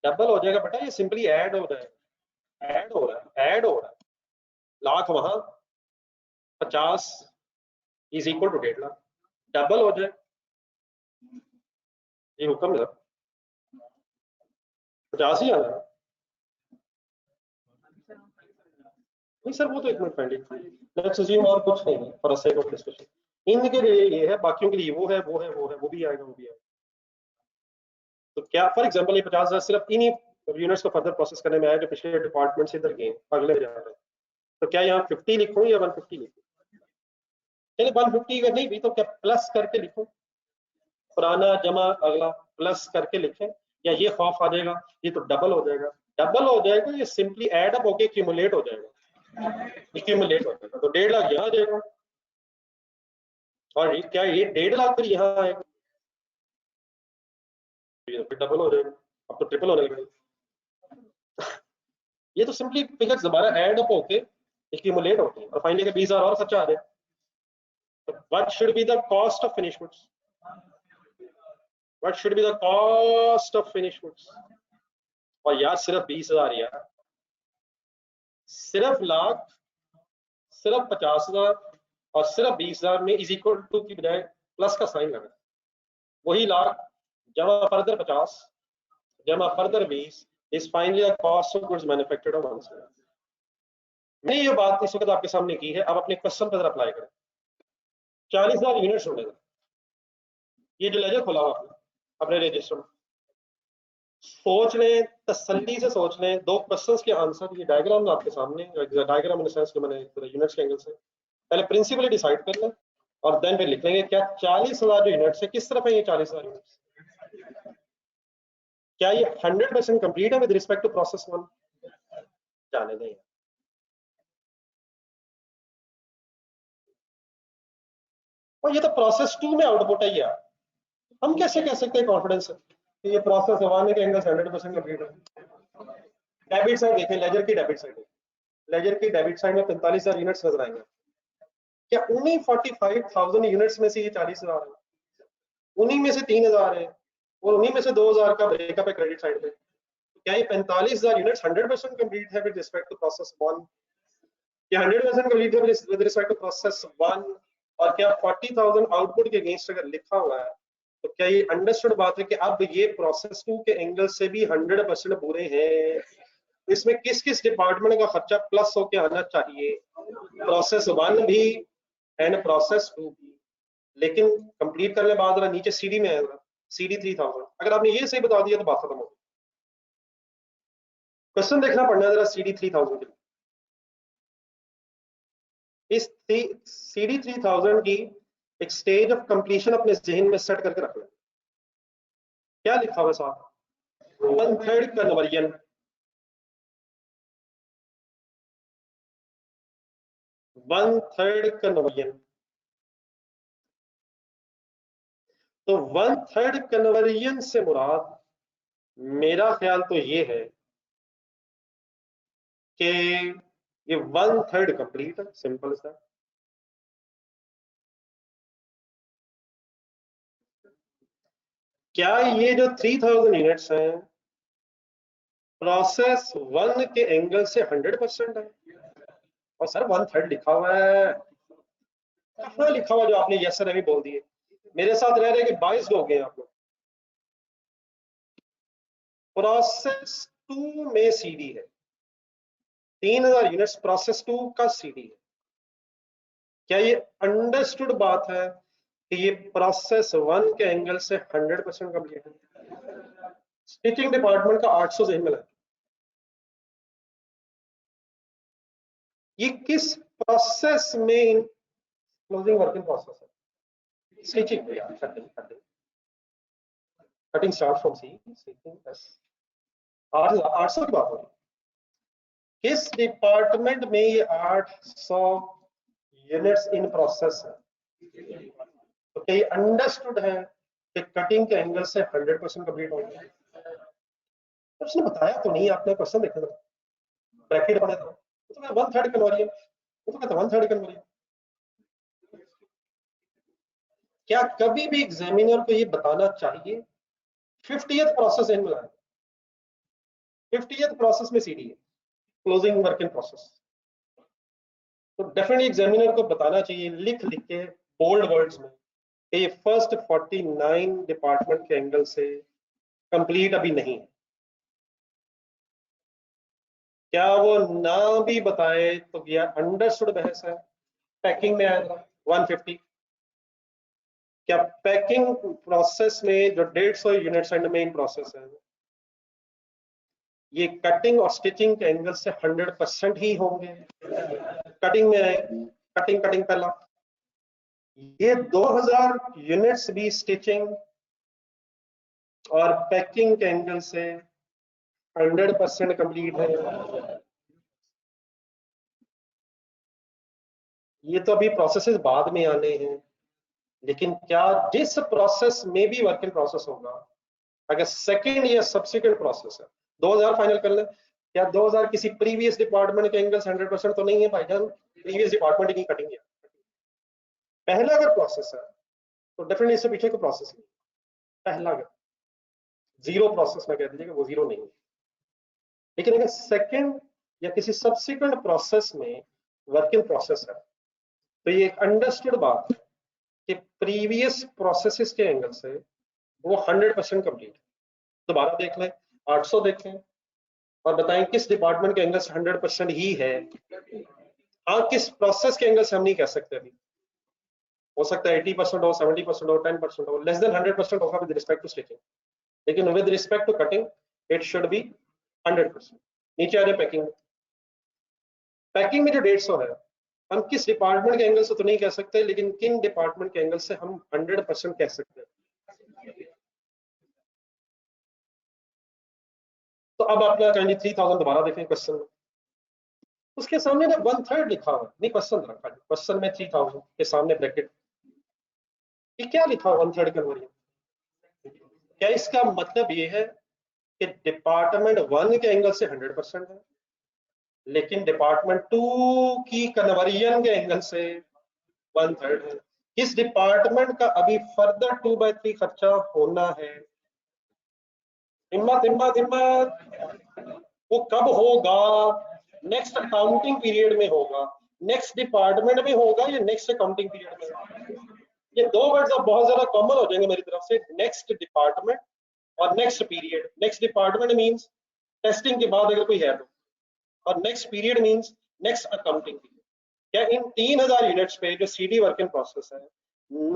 Speaker 1: डबल हो जाएगा बेटा, ये सिंपली ऐड हो जाएगा, ऐड हो रहा है, ऐड हो रहा है। लाख वहां, 50 is equal to 1.5 lakh, double हो जाए। ये हुक्म है 50 ही आना है। नहीं सर वो तो एक मिनट पेंडिंग, लेट्स अज्यूम और कुछ नहीं है for a sake of discussion. इनके लिए ये है, बाकियों के लिए वो है, वो है, वो है, वो भी आएगा, वो भी आएगा। तो क्या फॉर एग्जांपल ये 50,000 सिर्फ इन्हीं यूनिट्स को फर्दर प्रोसेस करने में आया जो पिछले डिपार्टमेंट से इधर गए, अगले जा रहे हैं। तो क्या यहाँ 50 लिखूं या 150 लिखूं? चलिए 150 अगर नहीं भी तो क्या प्लस करके लिखूं, पुराना जमा अगला प्लस करके लिखें, या ये खौफ आ जाएगा ये तो डबल हो जाएगा? डबल हो जाएगा, ये सिंपली एड अप होके एक्यूमुलेट हो जाएगा, एक्यूमुलेट हो जाएगा। तो 1.5 लाख यहाँ आ जाएगा, और क्या ये 1.5 लाख फिर यहाँ आएगा, फिर डबल हो जाएगा, अब तो ट्रिपल होने लगेगा। ये तो सिंपली फिगर्स दोबारा ऐड अप होके एक्यूमुलेट होते हैं और फाइनली 20,000 और खर्चा आ जाए। What should be the cost of finished goods? What should be the cost of finished goods? और यार सिर्फ 20,000 यार, सिर्फ लाख, सिर्फ 50,000 और सिर्फ 20,000 में इज इक्वल टू की बजाय प्लस का साइन लगा, वही लाख जमा फर्दर 50 जमा further 20 is finally the cost of goods manufactured on one side. मैंने ये बात इस वक्त आपके सामने की है, अब अपने क्वेश्चन पर अप्लाई करें। 40,000 यूनिट्स होने, ये जो लेजर खोला हुआ अपने रजिस्टर में, सोच लें, तसल्ली से सोच लें, दो क्वेश्चंस के आंसर, ये डायग्राम आपके सामने, डायग्राम इन सेंस जो मैंने यूनिट्स के एंगल से पहले प्रिंसिपली डिसाइड कर लें और देन फिर लिख लेंगे क्या 40,000 जो यूनिट्स है किस तरफ है ये 40,000 यूनिट्स, क्या ये 100% कंप्लीट है विद रिस्पेक्ट टू प्रोसेस 1? जाने दें, और ये तो प्रोसेस 2 में आउटपुट है यार, हम कैसे कह सकते हैं कॉन्फिडेंस कि ये प्रोसेस 1 के एंगल से 100% कंप्लीट है? डेबिट साइड देखें, लेजर की डेबिट साइड, लेजर की डेबिट साइड में 45,000 यूनिट्स नजर आएंगे। क्या उन्हीं 45,000 यूनिट्स में से ये 40,000 है? उन्हीं में से 3,000 है और उन्हीं में से 2,000 का ब्रेकअप है क्रेडिट साइड पे। क्या ये 45,000 यूनिट्स 100% कंप्लीट है विद रिस्पेक्ट टू प्रोसेस 1? क्या 100% कंप्लीट है विद रिस्पेक्ट टू प्रोसेस 1? और क्या 40,000 आउटपुट के अगेंस्ट अगर लिखा हुआ है तो क्या ये अंडरस्टूड बात है कि अब ये प्रोसेस 2 के एंगल से भी 100% पूरे हैं? इसमें किस किस डिपार्टमेंट का खर्चा प्लस होके आना चाहिए? प्रोसेस 1 भी एंड प्रोसेस 2 भी। लेकिन कंप्लीट करने बाद जरा नीचे सीडी में आएगा, सीडी 3000। अगर आपने ये सही बता दिया तो बात खत्म हो गई। क्वेश्चन देखना पड़ना है जरा सीडी 3000 के लिए। इस सीडी 3000 की एक स्टेज ऑफ कंप्लीशन अपने जहन में सेट करके रख लें। क्या लिखा हुआ साहब? 1/3 कन्वर्जन, 1/3 कन्वर्जन। तो 1/3 कन्वर्जन से मुराद मेरा ख्याल तो ये है कि ये 1/3 कंप्लीट है, सिंपल इज दैट। क्या ये जो 3000 यूनिट्स हैं प्रोसेस 1 के एंगल से 100% है? और सर 1/3 लिखा हुआ है, कहाँ लिखा हुआ जो आपने यस सर अभी बोल दिए? मेरे साथ रह रहे कि 22 हो गए आप लोग। प्रोसेस 2 में सीडी है, 3000 यूनिट्स प्रोसेस 2 का सीडी है। क्या ये अंडरस्टूड बात है कि ये प्रोसेस 1 के एंगल से 100% कंप्लीट है? स्टिचिंग डिपार्टमेंट का 800 जहन में लगा, ये किस प्रोसेस में क्लोजिंग वर्क इन प्रोसेस है? स्टिचिंग यार, cutting start from C, stitching S. 800 की बात हो रही है, किस डिपार्टमेंट में ये 800 यूनिट्स इन प्रोसेस है? तो क्या ये अंडरस्टूड है कि कटिंग के एंगल से 100% कंप्लीट होगा? उसने बताया तो नहीं, आपने क्वेश्चन देखा था, ब्रैकेट बने तो 1/3 कन्वर्जन। वो तो कहता 1/3 कन्वर्जन। क्या कभी भी एग्जामिनर को ये बताना चाहिए 50th प्रोसेस इन में 50th प्रोसेस में सीडी है, क्लोजिंग वर्क इन प्रोसेस। तो डेफिनेटली एग्जामिनर को बताना चाहिए लिख लिख के बोल्ड वर्ड्स में कि ये फर्स्ट 49 डिपार्टमेंट के एंगल से कंप्लीट अभी नहीं है। क्या वो ना भी बताए तो यह अंडरस्टूड बहस है। पैकिंग में आएगा 150। क्या पैकिंग प्रोसेस में जो 150 यूनिट्स एंड मेन प्रोसेस है ये कटिंग और स्टिचिंग के एंगल से 100% ही होंगे। कटिंग में आए, कटिंग कटिंग पहला, ये 2000 यूनिट्स भी स्टिचिंग और पैकिंग के एंगल से 100% कंप्लीट है। ये तो अभी प्रोसेसेस बाद में आने हैं, लेकिन क्या जिस प्रोसेस में भी वर्क इन प्रोसेस होगा, अगर सेकंड या सब्सिक्वेंट प्रोसेस है, 2000 फाइनल कर ले, क्या 2000 किसी प्रीवियस डिपार्टमेंट के एंगल से 100% तो नहीं है भाईजान? प्रीवियस डिपार्टमेंट ही नहीं कटेंगे। पहला अगर प्रोसेस है तो डेफिनेटली इससे पीछे कोई प्रोसेस नहीं। पहला अगर जीरो प्रोसेस में कह दीजिएगा, वो जीरो नहीं है। लेकिन अगर सेकंड या किसी सब्सिक्वेंट प्रोसेस में वर्क इन प्रोसेस है तो ये एक अंडरस्टूड बात है कि प्रीवियस प्रोसेसेस के एंगल से वो 100% कंप्लीट। दोबारा देख लें, 800 देखें और बताएं किस डिपार्टमेंट के एंगल से 100% ही है। हाँ, किस प्रोसेस के एंगल से हम नहीं कह सकते अभी। हो सकता है 80% हो, 70% हो, 10% हो, लेस देन 100% होगा विद रिस्पेक्ट टू स्टिचिंग, लेकिन with respect to cutting it should be 100%। नीचे आ रहे पैकिंग। पैकिंग में जो 150 है, हम किस डिपार्टमेंट के एंगल से तो नहीं कह सकते, लेकिन किन डिपार्टमेंट के एंगल से हम 100% कह सकते हैं। तो अब आपने कहेंगे 3000 दोबारा देखें क्वेश्चन में, उसके सामने ना 1/3 लिखा हुआ नहीं, क्वेश्चन रखा है क्वेश्चन में 3000 के सामने ब्रैकेट, ये क्या लिखा हुआ 1/3 कन्वर्जन? क्या इसका मतलब ये है कि डिपार्टमेंट 1 के एंगल से 100% है, लेकिन डिपार्टमेंट 2 की कन्वर्जन के एंगल से 1/3 है? किस डिपार्टमेंट का अभी फर्दर 2/3 खर्चा होना है? हिम्मत हिम्मत हिम्मत। वो कब होगा? नेक्स्ट अकाउंटिंग पीरियड में होगा, नेक्स्ट डिपार्टमेंट में होगा या नेक्स्ट अकाउंटिंग पीरियड में? ये दो वर्ड्स अब बहुत ज्यादा कॉमन हो जाएंगे मेरी तरफ से, नेक्स्ट डिपार्टमेंट और next period. Next department means testing के बाद अगर कोई है तो, और next period means next accounting period. क्या इन 3000 यूनिट्स पे जो सीडी वर्क इन प्रोसेस है,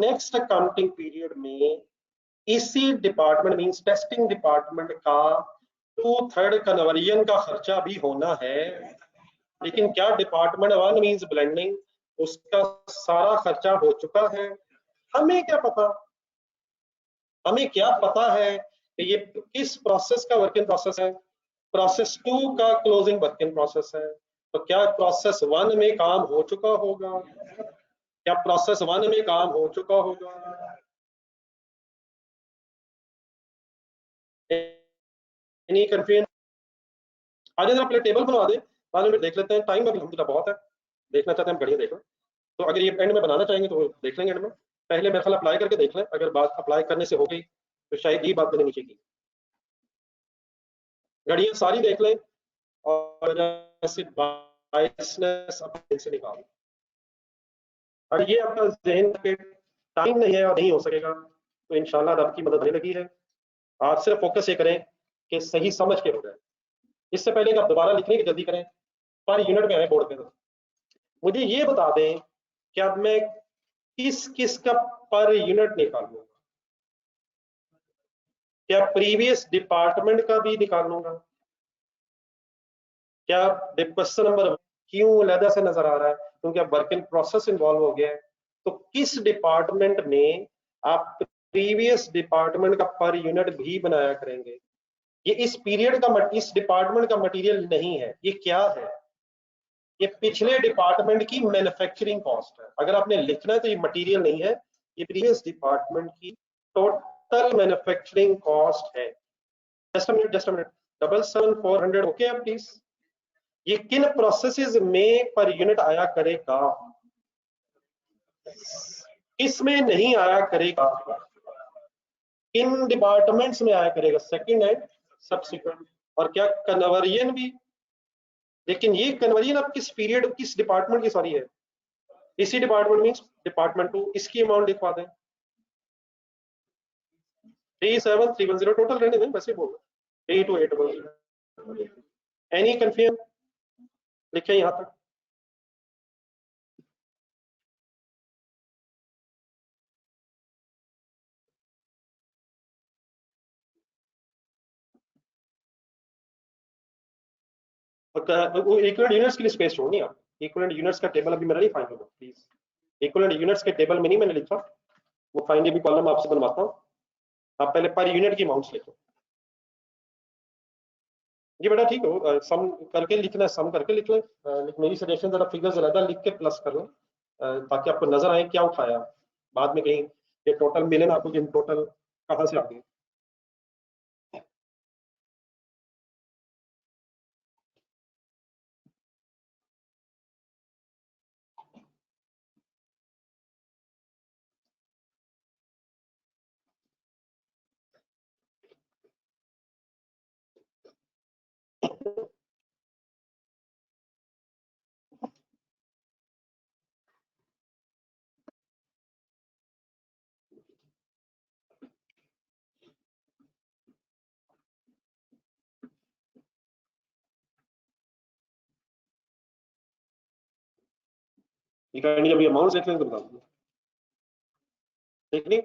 Speaker 1: नेक्स्ट अकाउंटिंग पीरियड में इसी डिपार्टमेंट मींस टेस्टिंग डिपार्टमेंट का 2/3 कन्वर्जन का खर्चा भी होना है? लेकिन क्या डिपार्टमेंट 1 मींस ब्लेंडिंग, उसका सारा खर्चा हो चुका है? हमें क्या पता, हमें क्या पता है कि ये किस प्रोसेस का वर्क इन प्रोसेस है? प्रोसेस 2 का क्लोजिंग वर्क इन प्रोसेस है। तो क्या प्रोसेस 1 में काम हो चुका होगा? क्या प्रोसेस 1 में काम हो चुका होगा? Any confusion? आज जरा पहले टेबल बनवा दे, 5 मिनट देख लेते हैं, टाइम अभी अल्हम्दुलिल्लाह बहुत है। देखना चाहते हैं बढ़िया देख लें, तो अगर ये एंड में बनाना चाहेंगे तो देख लेंगे एंड में। पहले मेरे ख्याल अप्लाई करके देख लें, अगर बात अप्लाई करने से हो गई तो शायद ये बात मैंने नीचे की। घड़ियां सारी देख लें और ऐसे बायसनेस अपने से निकाल। और ये आपका जहन पे टाइम नहीं है और नहीं हो सकेगा, तो इंशाल्लाह रब की मदद होने लगी है। आप सिर्फ फोकस ये करें कि सही समझ के हो जाए। इससे पहले कि आप दोबारा लिखने की जल्दी करें, पर यूनिट में आए बोर्ड पे, तो मुझे ये बता दें कि अब मैं किस किस का पर यूनिट निकालूंगा? क्या प्रीवियस डिपार्टमेंट का भी निकालूंगा? क्या क्वेश्चन नंबर क्यों अलग से नजर आ रहा है? क्योंकि अब वर्क इन प्रोसेस इन्वॉल्व हो गया है। तो किस डिपार्टमेंट में आप प्रीवियस डिपार्टमेंट का पर यूनिट भी बनाया करेंगे? ये इस पीरियड का, इस डिपार्टमेंट का मटेरियल नहीं है, ये क्या है? ये पिछले डिपार्टमेंट की मैन्युफैक्चरिंग कॉस्ट है। अगर आपने लिखना है तो ये मटेरियल नहीं है, ये प्रीवियस डिपार्टमेंट की टोटल मैन्युफैक्चरिंग कॉस्ट है। जस्ट अ मिनट 77400 ओके आप प्लीज। ये किन प्रोसेसेस में पर यूनिट आया करेगा, इसमें नहीं आया करेगा, किन डिपार्टमेंट्स में आया करेगा, सेकंड एंड सब्सिक्वेंट। और क्या कन्वर्जन भी, लेकिन ये कन्वर्जन अब किस पीरियड किस डिपार्टमेंट की सॉरी है, इसी डिपार्टमेंट मींस डिपार्टमेंट 2, इसकी अमाउंट लिखवा दें 37310 टोटल रहने दें, वैसे बोल 3281। एनी कंफ्यूजन, लिखे यहां तक। इक्विवेलेंट यूनिट्स के लिए स्पेस छोड़नी आप, इक्विवेलेंट यूनिट्स का टेबल अभी मेरा नहीं फाइंड होगा प्लीज, इक्विवेलेंट यूनिट्स के टेबल में नहीं मैंने लिखा, वो फाइंड भी कॉलम आपसे बनवाता हूँ, आप पहले पर यूनिट की अमाउंट्स लिखो। जी बेटा ठीक हो, सम करके लिखना है, सम करके लिख लें, मेरी सजेशन जरा फिगर्स ज्यादा लिख के प्लस कर लें, ताकि आपको नजर आए क्या उठाया, बाद में कहीं ये टोटल मिले ना आपको कि टोटल कहाँ से आ गए। जब ये अमाउंट देख लें तो बता दूंगा, ठीक नहीं।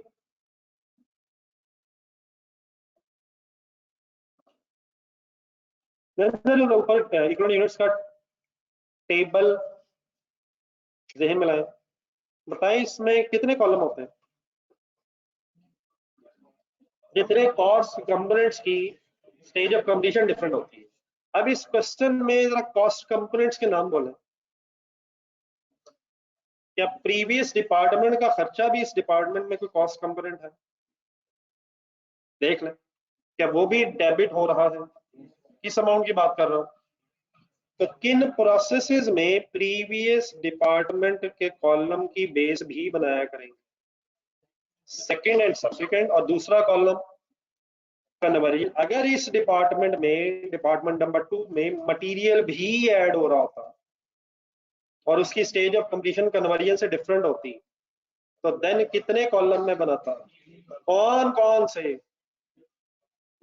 Speaker 1: ऊपर इकोनॉमिक यूनिट्स का टेबल जहन में लाएं, बताएं इसमें कितने कॉलम होते हैं, जितने कॉस्ट कंपोनेंट्स की स्टेज ऑफ कंप्लीशन डिफरेंट होती है। अब इस क्वेश्चन में जरा कॉस्ट कंपोनेंट्स के नाम बोलें, क्या प्रीवियस डिपार्टमेंट का खर्चा भी इस डिपार्टमेंट में कोई कॉस्ट कंपोनेंट है, देख लें क्या वो भी डेबिट हो रहा है, किस अमाउंट की बात कर रहा हूं, तो किन प्रोसेसेस में प्रीवियस डिपार्टमेंट के कॉलम की बेस भी बनाया करेंगे, सेकंड एंड सब्सिक्वेंट, और दूसरा कॉलम कन्वर्जन। अगर इस डिपार्टमेंट में डिपार्टमेंट नंबर 2 में मटेरियल भी ऐड हो रहा होता और उसकी स्टेज ऑफ कंप्लीशन कन्वर्जन से डिफरेंट होती, तो देन कितने कॉलम में बनाता, कौन कौन से,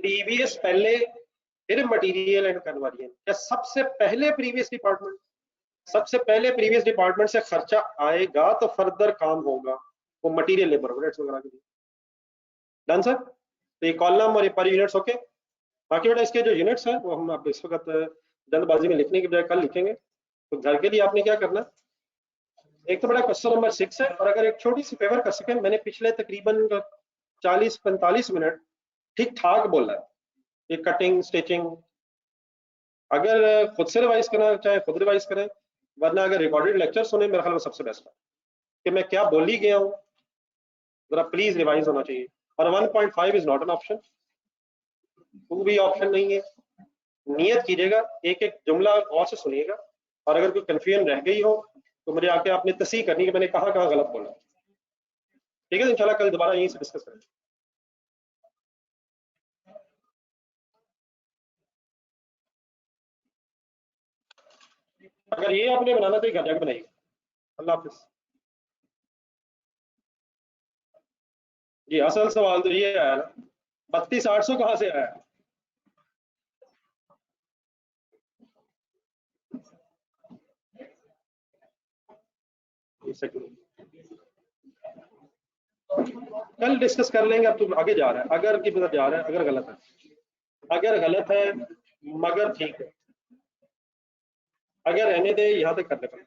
Speaker 1: प्रीवियस पहले, फिर मटेरियल एंड कन्वर्जन, या सबसे पहले प्रीवियस डिपार्टमेंट, सबसे पहले प्रीवियस डिपार्टमेंट से खर्चा आएगा तो फर्दर काम होगा वो मटेरियल लेबर वगैरह के लिए। डन सर, तो ये कॉलम और ये पर यूनिट्स ओके। बाकी बेटा इसके जो यूनिट्स हैं वो हम आप इस वक्त जल्दबाजी में लिखने की बजाय कल लिखेंगे, तो घर के लिए आपने क्या करना, एक तो बड़ा क्वेश्चन नंबर 6 है, और अगर एक छोटी सी फेवर कर सकें, मैंने पिछले तकरीबन 40-45 मिनट ठीक ठाक बोला है, ये कटिंग स्टिचिंग, अगर खुद से रिवाइज करना चाहे खुद रिवाइज करें, वरना अगर रिकॉर्डेड लेक्चर सुने मेरे ख्याल में सबसे बेस्ट है कि मैं क्या बोल ही गया हूँ, जरा प्लीज रिवाइज होना चाहिए। और 1.5 इज नॉट एन ऑप्शन, 2 भी ऑप्शन नहीं है। नियत कीजिएगा, एक एक जुमला और से सुनिएगा, और अगर कोई कंफ्यूजन रह गई हो तो मुझे आके आपने तस्दीक करनी कि मैंने कहाँ कहाँ गलत बोला, ठीक है। इंशाल्लाह कल दोबारा यहीं से डिस्कस करेंगे। अगर ये आपने बनाना तो घर जाकर बनाइए। अल्लाह हाफिज। जी असल सवाल तो ये आया ना, 32,800 कहाँ से आया, कल डिस्कस कर लेंगे। अब तो आगे जा रहा है, अगर की तरफ जा रहा है, अगर गलत है, अगर गलत है मगर ठीक है, अगर रहने दे यहाँ तक कर ले।